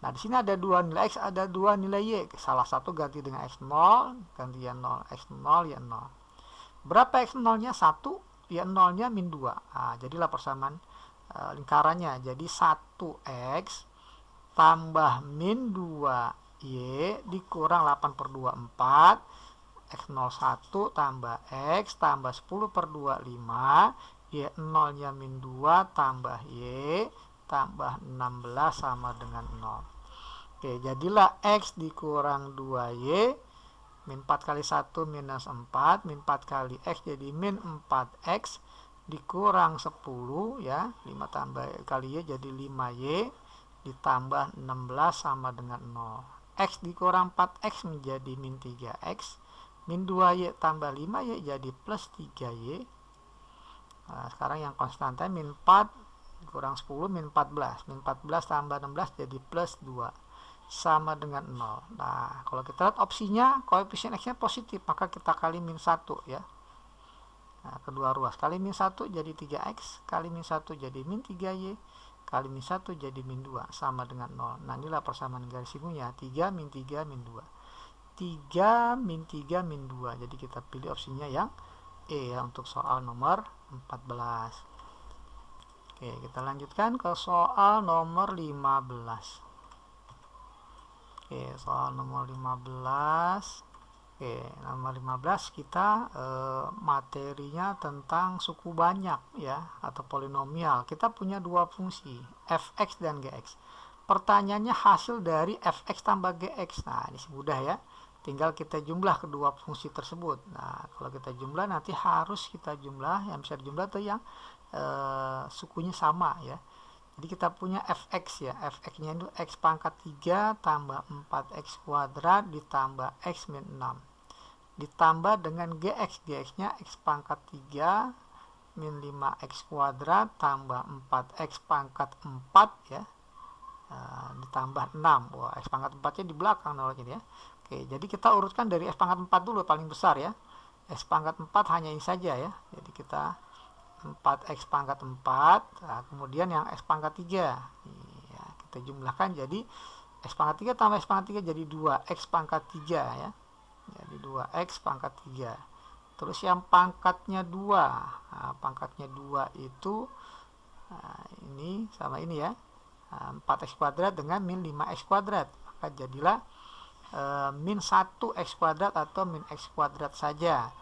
Nah, di sini ada 2 nilai X, ada 2 nilai Y. Salah satu ganti dengan X0, ganti Y0, X0, Y0. Berapa X0-nya? 1, Y0-nya min 2. Nah, jadilah persamaan lingkarannya. Jadi 1X tambah min 2Y dikurang 8/2, 4. X01 tambah X tambah 10/2, 5. Y0-nya min 2 tambah Y tambah 16 sama dengan 0. Oke, jadilah X dikurang 2Y, min 4 kali 1 minus 4, min 4 kali X jadi min 4X dikurang 10 ya, 5 tambah kali Y jadi 5Y ditambah 16 sama dengan 0. X dikurang 4X menjadi min 3X, min 2Y tambah 5Y jadi plus 3Y. Nah, sekarang yang konstanta min 4 kurang 10 min 14, min 14 tambah 16 jadi plus 2 sama dengan 0. Nah, kalau kita lihat opsinya koefisien X nya positif, maka kita kali min 1 ya. Nah, kedua ruas kali min 1 jadi 3X, kali min 1 jadi min 3Y, kali min 1 jadi min 2 sama dengan 0. Nah, inilah persamaan garis sinunya, 3 min 3 min 2. 3 min 3 min 2. Jadi kita pilih opsinya yang E ya untuk soal nomor 14. Oke, kita lanjutkan ke soal nomor 15. Oke, soal nomor 15. Oke, nomor 15 kita materinya tentang suku banyak ya, atau polinomial. Kita punya dua fungsi, fx dan gx. Pertanyaannya hasil dari fx tambah gx. Nah, ini mudah ya. Tinggal kita jumlah kedua fungsi tersebut. Nah, kalau kita jumlah nanti harus kita jumlah, yang bisa dijumlah itu yang sukunya sama ya. Jadi kita punya fx ya, fx nya itu x pangkat 3 tambah 4x kuadrat ditambah x min 6 ditambah dengan gx, gx nya x pangkat 3 min 5x kuadrat tambah 4x pangkat 4 ya, ditambah 6. Wah, x pangkat 4 nya di belakang nolnya ya. Oke, jadi kita urutkan dari x pangkat 4 dulu paling besar ya. X pangkat 4 hanya ini saja ya. Jadi kita 4x pangkat 4, nah, kemudian yang x pangkat 3 ya, kita jumlahkan jadi x pangkat 3 tambah x pangkat 3 jadi 2x pangkat 3 ya, jadi 2x pangkat 3. Terus yang pangkatnya 2, nah, pangkatnya 2 itu ini sama ini ya, 4x kuadrat dengan min 5x kuadrat, maka jadilah min 1x kuadrat atau min x kuadrat saja.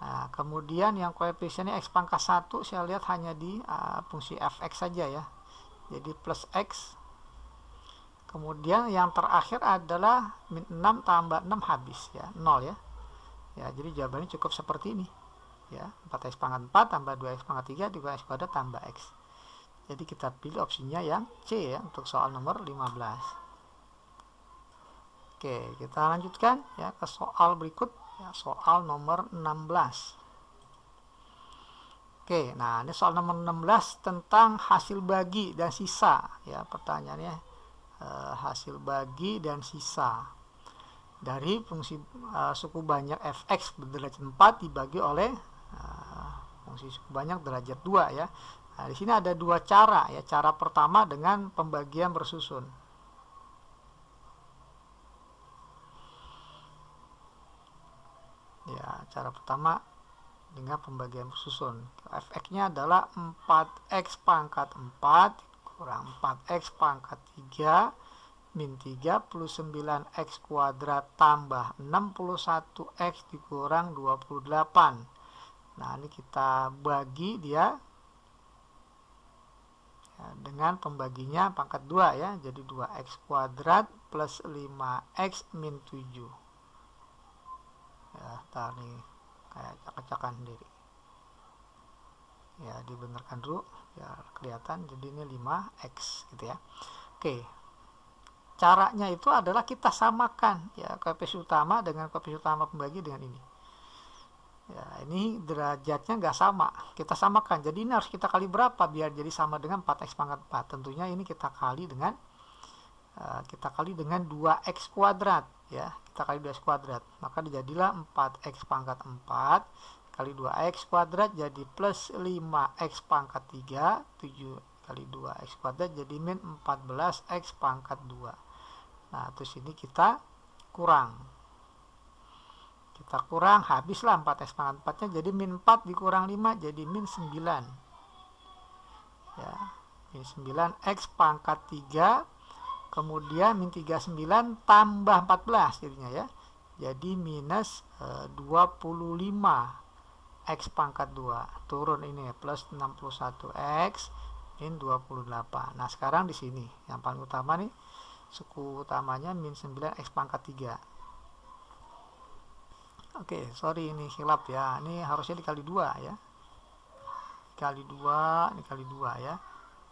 Nah, kemudian yang koefisiennya x pangkat 1 saya lihat hanya di fungsi fx saja ya. Jadi plus x. Kemudian yang terakhir adalah min 6 tambah 6 habis ya, 0 ya. Ya, jadi jawabannya cukup seperti ini. Ya, 4x pangkat 4 tambah 2x pangkat 3 juga x kuadrat tambah x. Jadi kita pilih opsinya yang C ya untuk soal nomor 15. Oke, kita lanjutkan ya ke soal berikut. Ya, soal nomor 16. Oke, nah ini soal nomor 16 tentang hasil bagi dan sisa ya, pertanyaannya hasil bagi dan sisa dari fungsi suku banyak fx berderajat 4 dibagi oleh fungsi suku banyak derajat 2 ya. Nah, di sini ada dua cara ya. Cara pertama dengan pembagian bersusun. Ya, cara pertama dengan pembagian bersusun. Fx-nya adalah 4x pangkat 4 kurang 4x pangkat 3 min 3 plus 9x kuadrat tambah 61x dikurang 28. Nah, ini kita bagi dia ya, dengan pembaginya pangkat 2 ya. Jadi 2x kuadrat plus 5x min 7. Ya, tadi kayak acak-acakan sendiri ya, dibenarkan dulu ya kelihatan. Jadi ini 5x gitu ya. Oke, caranya itu adalah kita samakan ya koefisien utama dengan koefisien utama pembagi dengan ini ya. Ini derajatnya nggak sama, kita samakan. Jadi ini harus kita kali berapa biar jadi sama dengan 4x pangkat 4. Tentunya ini kita kali dengan 2x kuadrat ya, kita kali 2x kuadrat, maka jadilah 4x pangkat 4 kali 2x kuadrat jadi plus 5x pangkat 3, 7 kali 2x kuadrat jadi min 14x pangkat 2. Nah, terus ini kita kurang, habislah 4x pangkat 4 nya, jadi min 4 dikurang 5 jadi min 9 ya, min 9x pangkat 3. Kemudian min 39 tambah 14 jadinya ya. Jadi minus 25 x pangkat 2. Turun ini ya, plus 61x min 28. Nah, sekarang di sini yang paling utama nih, suku utamanya min 9x pangkat 3. Oke, sorry ini hilap ya. Ini harusnya dikali 2 ya. kali 2, ini kali 2 ya.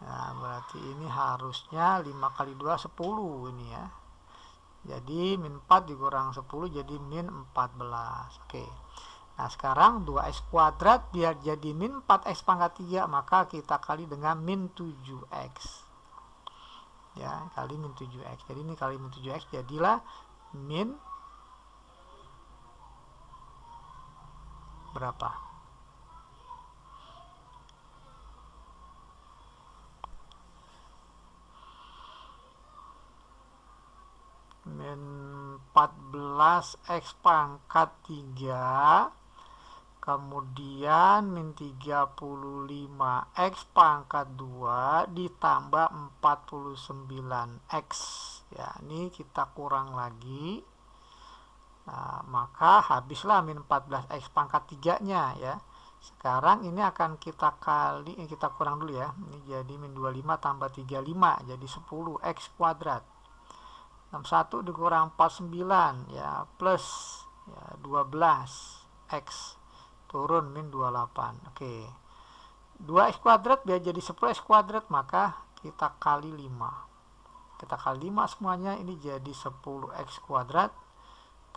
Nah, berarti ini harusnya 5 kali 2 10 ini ya. Jadi min 4 dikurang 10 jadi min 14. Oke. Nah, sekarang 2x kuadrat biar jadi min 4x pangkat 3, maka kita kali dengan min 7x. Ya, kali min 7x. Jadi ini kali min 7x jadilah min berapa? Min 14x pangkat 3, kemudian min 35x pangkat 2 ditambah 49x. Ya, ini kita kurang lagi. Nah, maka habislah min 14x pangkat 3-nya ya. Sekarang ini akan kita kali, kita kurang dulu ya. Ini jadi min 25 tambah 35 jadi 10x kuadrat. 61 dikurang 49 ya plus ya 12x turun min 28. Oke. 2x kuadrat biar jadi 10x kuadrat, maka kita kali 5. Kita kali 5 semuanya, ini jadi 10x kuadrat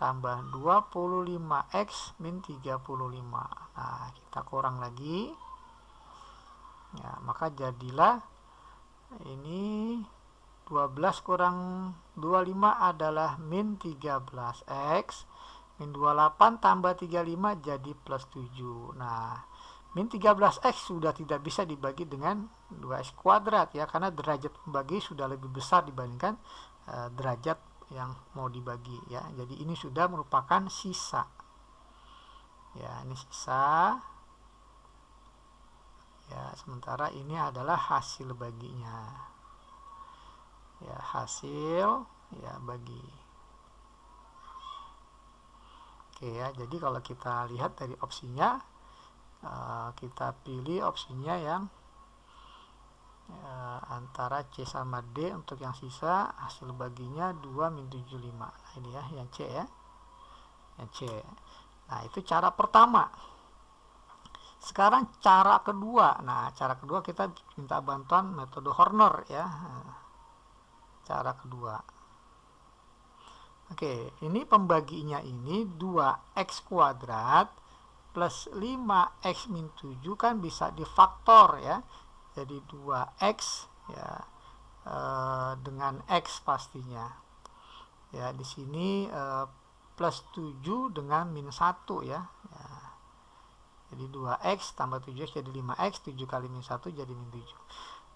tambah 25x min 35. Nah, kita kurang lagi. Ya, maka jadilah ini 12 kurang 25 adalah min 13x, min 28 tambah 35 jadi plus 7. Nah, min 13x sudah tidak bisa dibagi dengan 2x kuadrat ya, karena derajat pembagi sudah lebih besar dibandingkan derajat yang mau dibagi ya. Jadi ini sudah merupakan sisa. Ya, ini sisa. Ya, sementara ini adalah hasil baginya. Ya, hasil ya bagi. Oke ya, jadi kalau kita lihat dari opsinya, kita pilih opsinya yang antara C sama D. Untuk yang sisa hasil baginya 2 min 75. Nah, ini ya yang C ya, yang C. Nah, itu cara pertama. Sekarang cara kedua. Nah, cara kedua kita minta bantuan metode Horner ya. Cara kedua. Oke, ini pembaginya ini 2x kuadrat plus 5x min 7 kan bisa difaktor ya. Jadi 2x ya dengan x pastinya. Ya, di sini plus 7 dengan min 1 ya. Ya. Jadi 2x tambah 7x jadi 5x, 7 kali min 1 jadi min 7.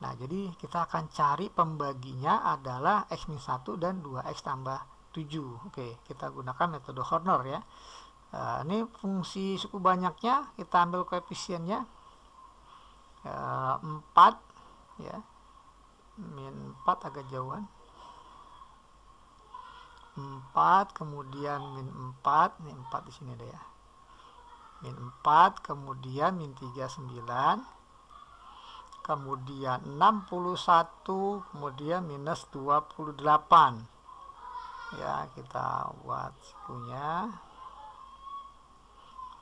Nah, jadi kita akan cari pembaginya adalah x min 1 dan 2x tambah 7. Oke, kita gunakan metode Horner ya. Ini fungsi suku banyaknya, kita ambil koefisiennya 4 ya. Min 4 agak jauhan. 4 kemudian min 4, ini 4 di sini ada ya. Min 4 kemudian min 39. Kemudian 61, kemudian minus 28 ya, kita buat sikunya.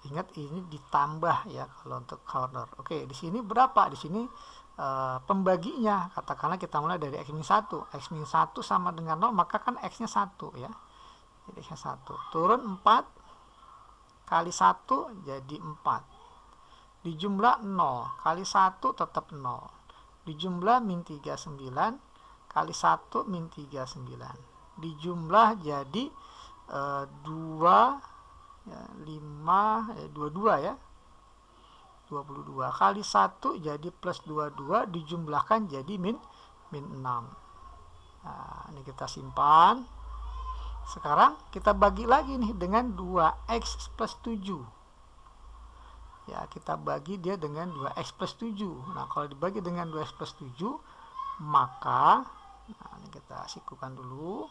Ingat ini ditambah ya kalau untuk Horner. Oke, di sini berapa? Di sini pembaginya, katakanlah kita mulai dari x min 1. X min 1 sama dengan 0, maka kan x nya 1 ya. Jadi x nya 1 turun 4 kali 1 jadi 4. Dijumlah 0 kali 1 tetap 0. Dijumlah min 39 kali 1 min 39. Dijumlah jadi 2 ya, 5 22 ya. 22 kali 1 jadi plus 22, dijumlahkan jadi min 6. Nah, ini kita simpan. Sekarang kita bagi lagi nih dengan 2x plus 7. Ya, kita bagi dia dengan 2x plus 7. Nah, kalau dibagi dengan 2x plus 7, maka nah, ini kita sikukan dulu.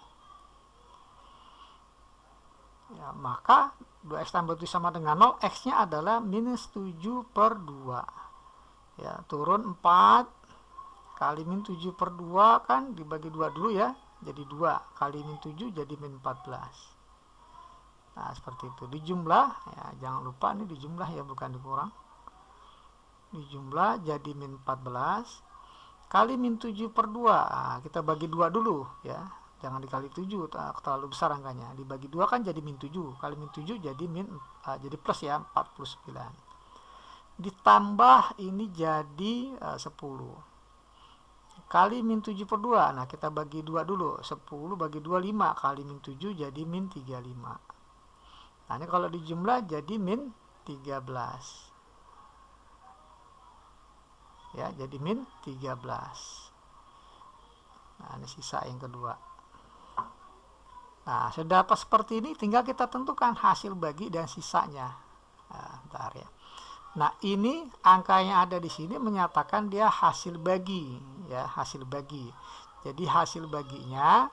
Ya, maka 2x tambah 7 sama dengan 0, x-nya adalah minus 7 per 2. Ya, turun 4 kali min 7 per 2 kan dibagi 2 dulu ya. Jadi 2 kali min 7 jadi min 14. Nah, seperti itu. Dijumlah, ya jangan lupa ini dijumlah ya, bukan dikurang. dijumlah jadi min 14 kali min 7 per 2. Nah, kita bagi 2 dulu ya, jangan dikali 7, terlalu besar angkanya. Dibagi 2 kan jadi min 7, kali min 7 jadi jadi plus ya, 49. Ditambah ini jadi 10 kali min 7 per 2. Nah, kita bagi 2 dulu. 10 bagi 2 5 kali min 7 jadi min 35. Nah, ini kalau dijumlah jadi min 13. Ya, jadi min 13. Nah, ini sisa yang kedua. Nah, sudah dapat seperti ini, tinggal kita tentukan hasil bagi dan sisanya. Nah, bentar ya. Nah, ini angka yang ada di sini menyatakan dia hasil bagi, ya, hasil bagi. Jadi hasil baginya,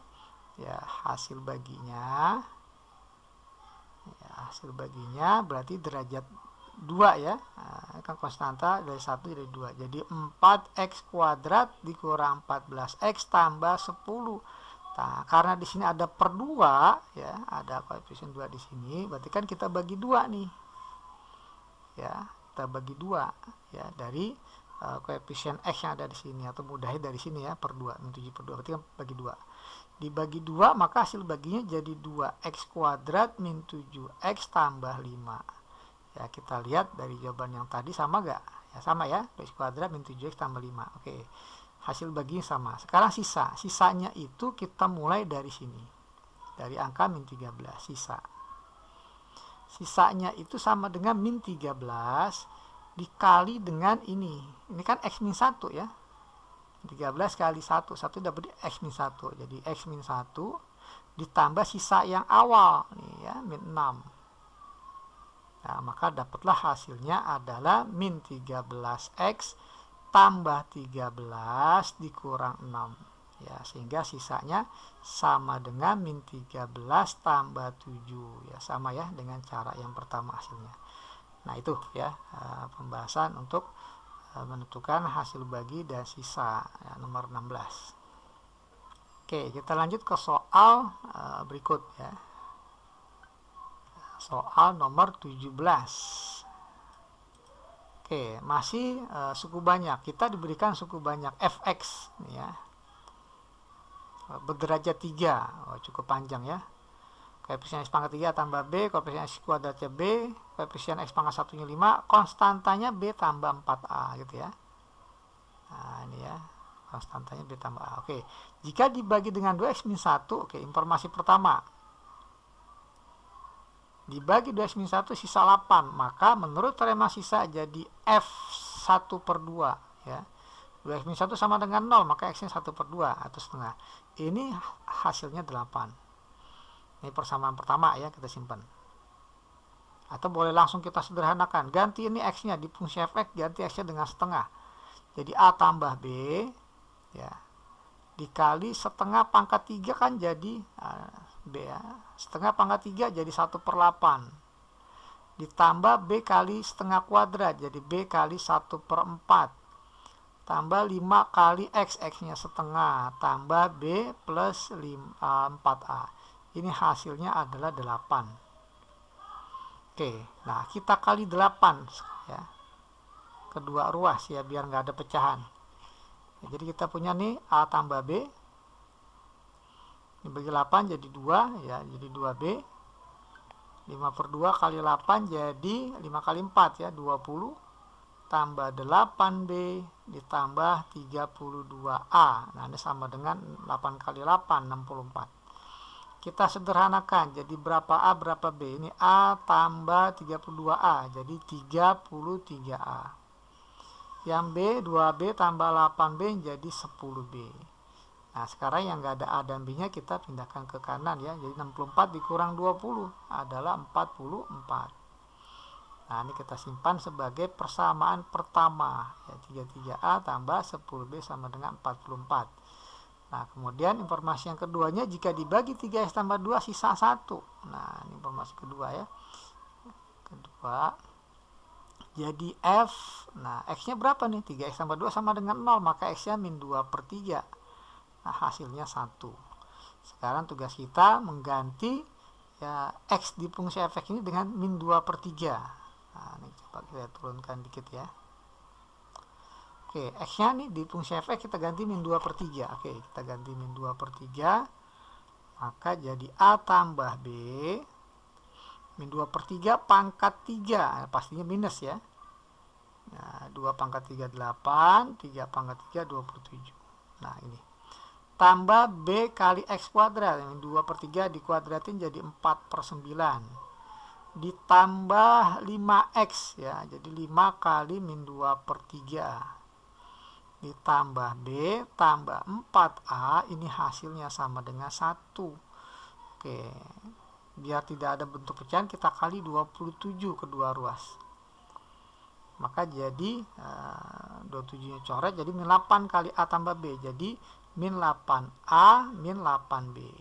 ya, hasil baginya berarti derajat 2 ya. Nah, kan konstanta dari 1 jadi 2. Jadi 4x kuadrat dikurang 14x tambah 10. Nah, karena di sini ada per 2 ya, ada koefisien 2 di sini, berarti kan kita bagi 2 nih. Ya, kita bagi 2 ya dari koefisien x yang ada di sini, atau mudahnya dari sini ya, per 2, min 7 per 2, berarti kan bagi 2. Dibagi 2 maka hasil baginya jadi 2x kuadrat min 7x tambah 5. Ya, kita lihat dari jawaban yang tadi sama gak? Ya, sama ya, x kuadrat min 7x tambah 5. Oke, hasil baginya sama. Sekarang sisanya itu kita mulai dari sini, dari angka min 13, sisanya itu sama dengan min 13 dikali dengan ini kan x min 1 ya, 13 kali 1 dapat x min 1, jadi x min 1 ditambah sisa yang awal nih ya, min 6. Nah, maka dapatlah hasilnya adalah min 13x tambah 13 dikurang 6 ya, sehingga sisanya sama dengan min 13 tambah 7 ya, sama ya dengan cara yang pertama hasilnya. Nah, itu ya pembahasan untuk menentukan hasil bagi dan sisa ya, nomor 16. Oke, kita lanjut ke soal berikut ya. Soal nomor 17. Oke, masih suku banyak. Kita diberikan suku banyak fx ya, berderajat 3. Cukup panjang ya. Koefisien x pangkat 3 tambah b, koefisien x kuadratnya b, koefisien x pangkat 1-nya 5, konstantanya b tambah 4a gitu ya. Nah, ini ya, konstantanya b tambah a. Oke, jika dibagi dengan 2x min 1, oke, informasi pertama, dibagi 2x min 1 sisa 8, maka menurut teorema sisa jadi f1 per 2 ya. 2x min 1 sama dengan 0, maka x nya 1 per 2 atau setengah. Ini hasilnya 8. Ini persamaan pertama ya, kita simpan. Atau boleh langsung kita sederhanakan, ganti ini x nya di fungsi fx, ganti x nya dengan setengah, jadi a tambah b ya, dikali setengah pangkat 3 kan jadi b ya, setengah pangkat 3 jadi 1 per 8, ditambah b kali setengah kuadrat jadi b kali 1 per 4, tambah 5 kali x nya setengah, tambah b plus 4a. Ini hasilnya adalah 8. Oke, nah kita kali 8 ya, kedua ruas ya, biar nggak ada pecahan ya, jadi kita punya nih a tambah b dibagi 8 jadi 2 ya, jadi 2b, 5 per 2 kali 8 jadi 5 kali 4 ya, 20, tambah 8b ditambah 32a. Nah, ini sama dengan 8 kali 8, 64. Kita sederhanakan, jadi berapa A berapa B? Ini A tambah 32A, jadi 33A. Yang B, 2B tambah 8B jadi 10B. Nah, sekarang yang nggak ada A dan B nya kita pindahkan ke kanan ya, jadi 64 dikurang 20 adalah 44. Nah, ini kita simpan sebagai persamaan pertama ya, 33A tambah 10B sama dengan 44. Nah, kemudian informasi yang keduanya, jika dibagi 3x tambah 2 sisa 1. Nah, ini informasi kedua ya. Kedua, jadi f, nah x nya berapa nih? 3x tambah 2 sama dengan 0, maka x nya min 2 per 3. Nah, hasilnya 1. Sekarang tugas kita mengganti ya x di fungsi fx ini dengan min 2 per 3. Nah, ini coba kita turunkan dikit ya. Oke, X-nya nih di fungsi fx kita ganti min 2 per 3. Oke, kita ganti min 2 per 3. Maka jadi A tambah B. Min 2 per 3 pangkat 3. Nah, pastinya minus ya. Nah, 2 pangkat 3, 8. 3 pangkat 3, 27. Nah, ini. Tambah B kali X kuadrat. Min 2 per 3 dikuadratin jadi 4 per 9. Ditambah 5X ya. Jadi 5 kali min 2 per 3. Ditambah B tambah 4A, ini hasilnya sama dengan 1. Oke, biar tidak ada bentuk pecahan kita kali 27 kedua ruas, maka jadi 27 nya coret, jadi min 8 kali A tambah B, jadi min 8A min 8B.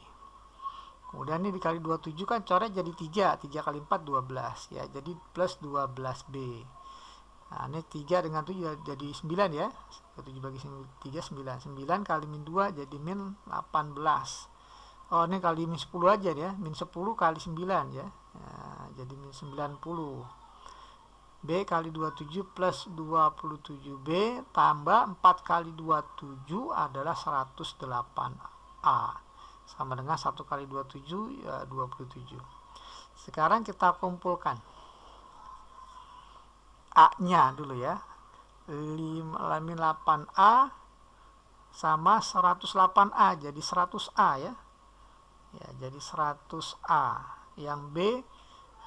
Kemudian ini dikali 27 kan coret jadi 3 kali 4 12 ya, jadi plus 12B. Nah, ini 3 dengan 7 jadi 9 ya. 7 bagi 3, 9. 9 kali min 2 jadi min 18. Oh, ini kali min 10 aja ya. Min 10 kali 9 ya. Nah, jadi min 90. B kali 27 plus 27B tambah 4 kali 27 adalah 108A. Sama dengan 1 kali 27 ya 27. Sekarang kita kumpulkan A-nya dulu ya. Min 8A sama 108A, jadi 100A ya. Ya, jadi 100A. Yang B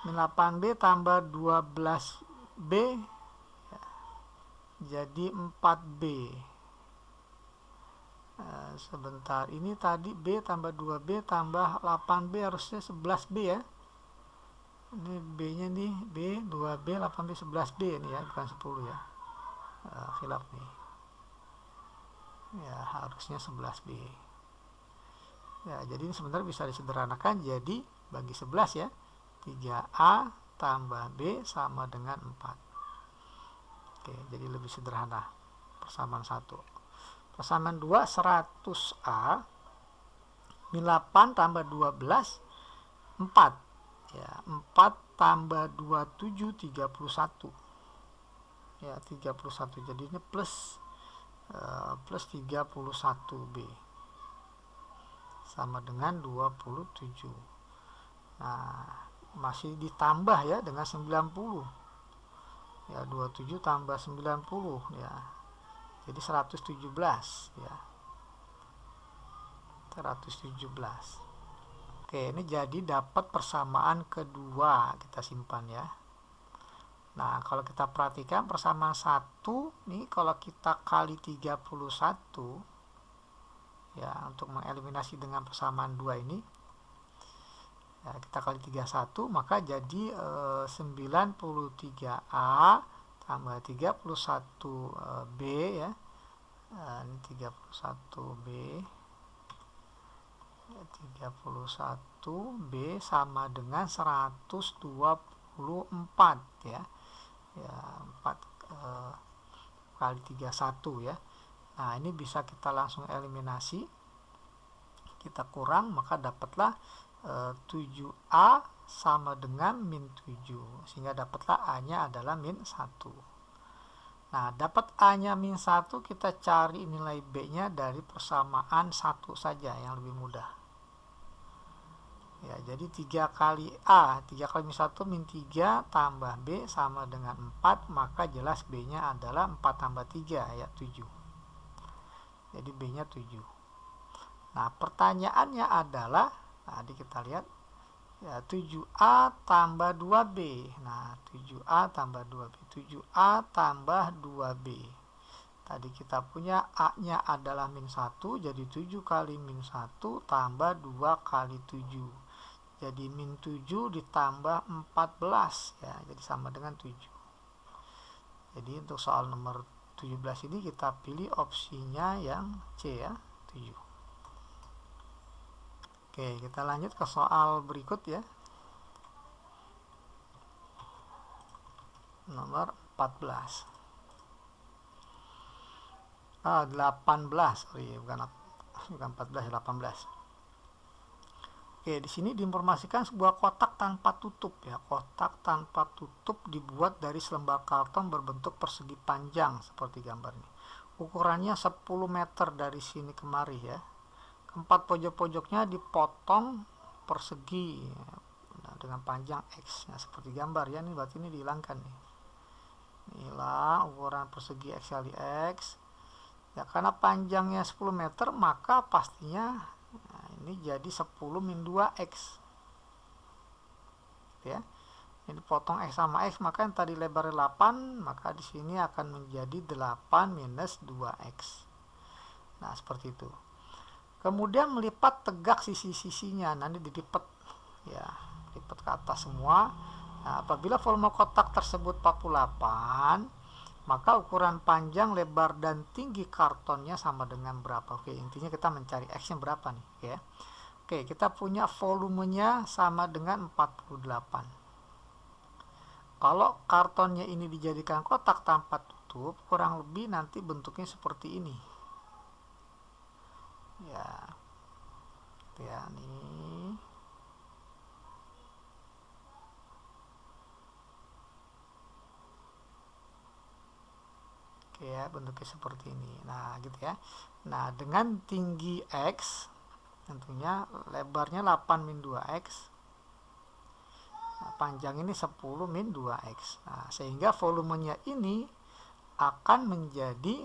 min 8B tambah 12B ya, jadi 4B. Sebentar, ini tadi B tambah 2B tambah 8B harusnya 11B ya. Ini B-nya nih, B, 2B, 8B, 11B ini ya, bukan 10 ya. Khilaf nih. Ya, harusnya 11B. Ya, jadi ini sebenarnya bisa disederhanakan jadi bagi 11 ya. 3A tambah B sama dengan 4. Oke, jadi lebih sederhana. Persamaan 1. Persamaan 2, 100A min 8 tambah 12, 4. Ya, 4 tambah 27 31. Ya, 31. Jadinya plus 31B sama dengan 27. Nah, masih ditambah ya dengan 90. Ya, 27 tambah 90 ya. Jadi 117 ya. 117. Oke, ini jadi dapat persamaan kedua, kita simpan ya. Nah, kalau kita perhatikan persamaan 1 nih, kalau kita kali 31 ya, untuk mengeliminasi dengan persamaan 2 ini ya, kita kali 31, maka jadi 93A tambah 31B ya. Ini 31B 31B sama dengan 124 ya. Ya, 4 kali 31 ya. Nah, ini bisa kita langsung eliminasi. Kita kurang, maka dapatlah 7A sama dengan min 7. Sehingga dapatlah A-nya adalah min 1. Nah, dapat A-nya min 1, kita cari nilai B-nya dari persamaan 1 saja yang lebih mudah. Ya, jadi 3 kali A, 3 kali min 1 min 3 tambah B sama dengan 4, maka jelas B-nya adalah 4 tambah 3 ya 7. Jadi B-nya 7. Nah, pertanyaannya adalah, tadi kita lihat ya 7A tambah 2B. Nah, 7A tambah 2B. 7A tambah 2B. Tadi kita punya A-nya adalah min 1, jadi 7 kali min 1 tambah 2 kali 7. Jadi min 7 ditambah 14 ya, jadi sama dengan 7. Jadi untuk soal nomor 17 ini kita pilih opsinya yang C ya, 7. Oke, kita lanjut ke soal berikut ya. Nomor 14. 18. Oh iya, bukan 14, 18. Oke, di sini diinformasikan sebuah kotak tanpa tutup ya. Kotak tanpa tutup dibuat dari selembar karton berbentuk persegi panjang seperti gambar ini. ukurannya 10 meter dari sini kemari ya. Keempat pojok-pojoknya dipotong persegi dengan panjang X. Nah, seperti gambar ya, ini berarti ini dihilangkan nih. Inilah ukuran persegi X kali X. Ya, karena panjangnya 10 meter, maka pastinya ini jadi 10 min 2X. Ya. Ini potong X sama X, maka yang tadi lebarnya 8, maka di sini akan menjadi 8 minus 2X. Nah, seperti itu. Kemudian melipat tegak sisi-sisinya, nanti dilipat ya, lipat ke atas semua. Nah, apabila volume kotak tersebut 48, maka ukuran panjang, lebar, dan tinggi kartonnya sama dengan berapa? Oke, intinya kita mencari X-nya berapa nih ya. Oke, kita punya volumenya sama dengan 48. Kalau kartonnya ini dijadikan kotak tanpa tutup, kurang lebih nanti bentuknya seperti ini. Ya, nih. Oke ya, bentuknya seperti ini. Nah, gitu ya. Nah, dengan tinggi X, tentunya lebarnya 8 min 2X. Nah, panjang ini 10 min 2X. Nah, sehingga volumenya ini akan menjadi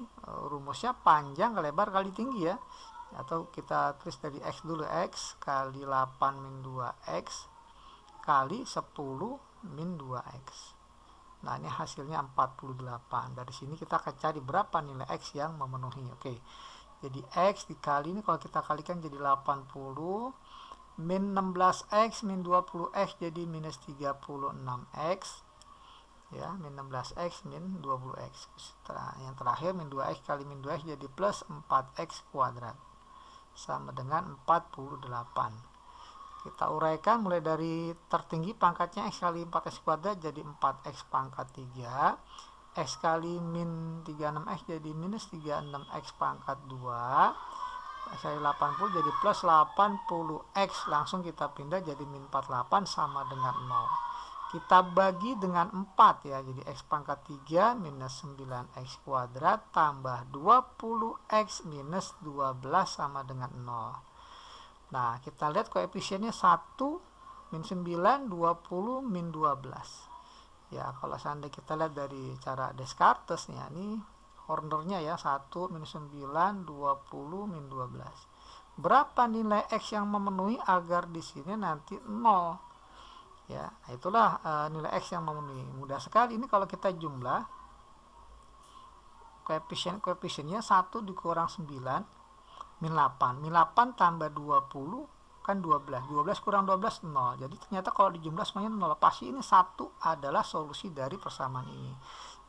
rumusnya panjang lebar kali tinggi ya. Atau kita tulis dari X dulu, X kali 8 min 2X kali 10 min 2X. Nah, ini hasilnya 48. Dari sini kita akan cari berapa nilai X yang memenuhi. Oke. Jadi X dikali ini kalau kita kalikan jadi 80 min 16X min 20X jadi minus 36X ya, min 16X min 20X. Yang terakhir min 2X kali min 2X jadi plus 4X kuadrat sama dengan 48. Kita uraikan mulai dari tertinggi pangkatnya X kali 4X kuadrat jadi 4X pangkat 3, X kali min 36X jadi minus 36X pangkat 2, X kali 80 jadi plus 80X, langsung kita pindah jadi min 48 sama dengan 0. Kita bagi dengan 4 ya, jadi X pangkat 3 minus 9X kuadrat tambah 20X minus 12 sama dengan 0. Nah, kita lihat koefisiennya 1 min 9, 20 min 12. Ya, kalau seandainya kita lihat dari cara Descartes nih, ini cornernya ya, 1 min 9, 20 min 12. Berapa nilai X yang memenuhi agar di sini nanti 0? Ya, itulah nilai X yang memenuhi. Mudah sekali ini kalau kita jumlah koefisiennya 1 dikurang 9 min 8. Min 8 tambah 20 kan 12. 12 kurang 12 0. Jadi ternyata kalau dijumlah semuanya 0. Pasti ini 1 adalah solusi dari persamaan ini.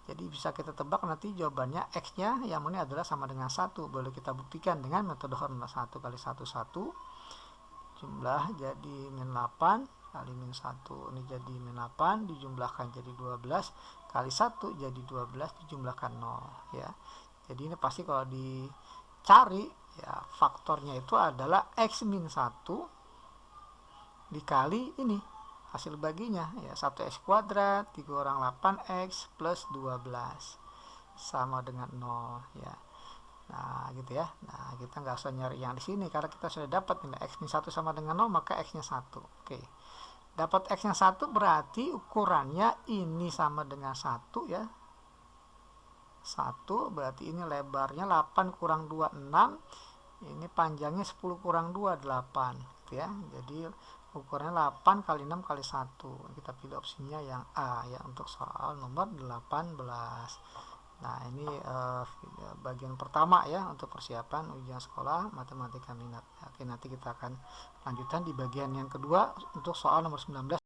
Jadi bisa kita tebak nanti jawabannya X-nya yang ini adalah sama dengan 1. Boleh kita buktikan dengan metode formula 1 kali 1 1. Jumlah jadi min 8 kali min 1 ini jadi min 8 dijumlahkan jadi 12 kali 1 jadi 12 dijumlahkan 0 ya. Jadi ini pasti kalau dicari ya faktornya itu adalah X min 1 dikali ini hasil baginya ya, 1X kuadrat dikurang 8X plus 12 sama dengan 0 ya. Nah, gitu ya. Nah, kita nggak usah nyari yang di sini karena kita sudah dapat nilai X min 1 sama dengan 0, maka X-nya 1. Oke. Dapat X-nya 1 berarti ukurannya ini sama dengan 1 ya. 1 berarti ini lebarnya 8 kurang 2 6. Ini panjangnya 10 kurang 2 8 gitu ya. Jadi ukurannya 8 kali 6 kali 1. Kita pilih opsinya yang A ya untuk soal nomor 18. Nah, ini bagian pertama ya untuk persiapan ujian sekolah matematika minat. Oke, nanti kita akan lanjutkan di bagian yang kedua untuk soal nomor 19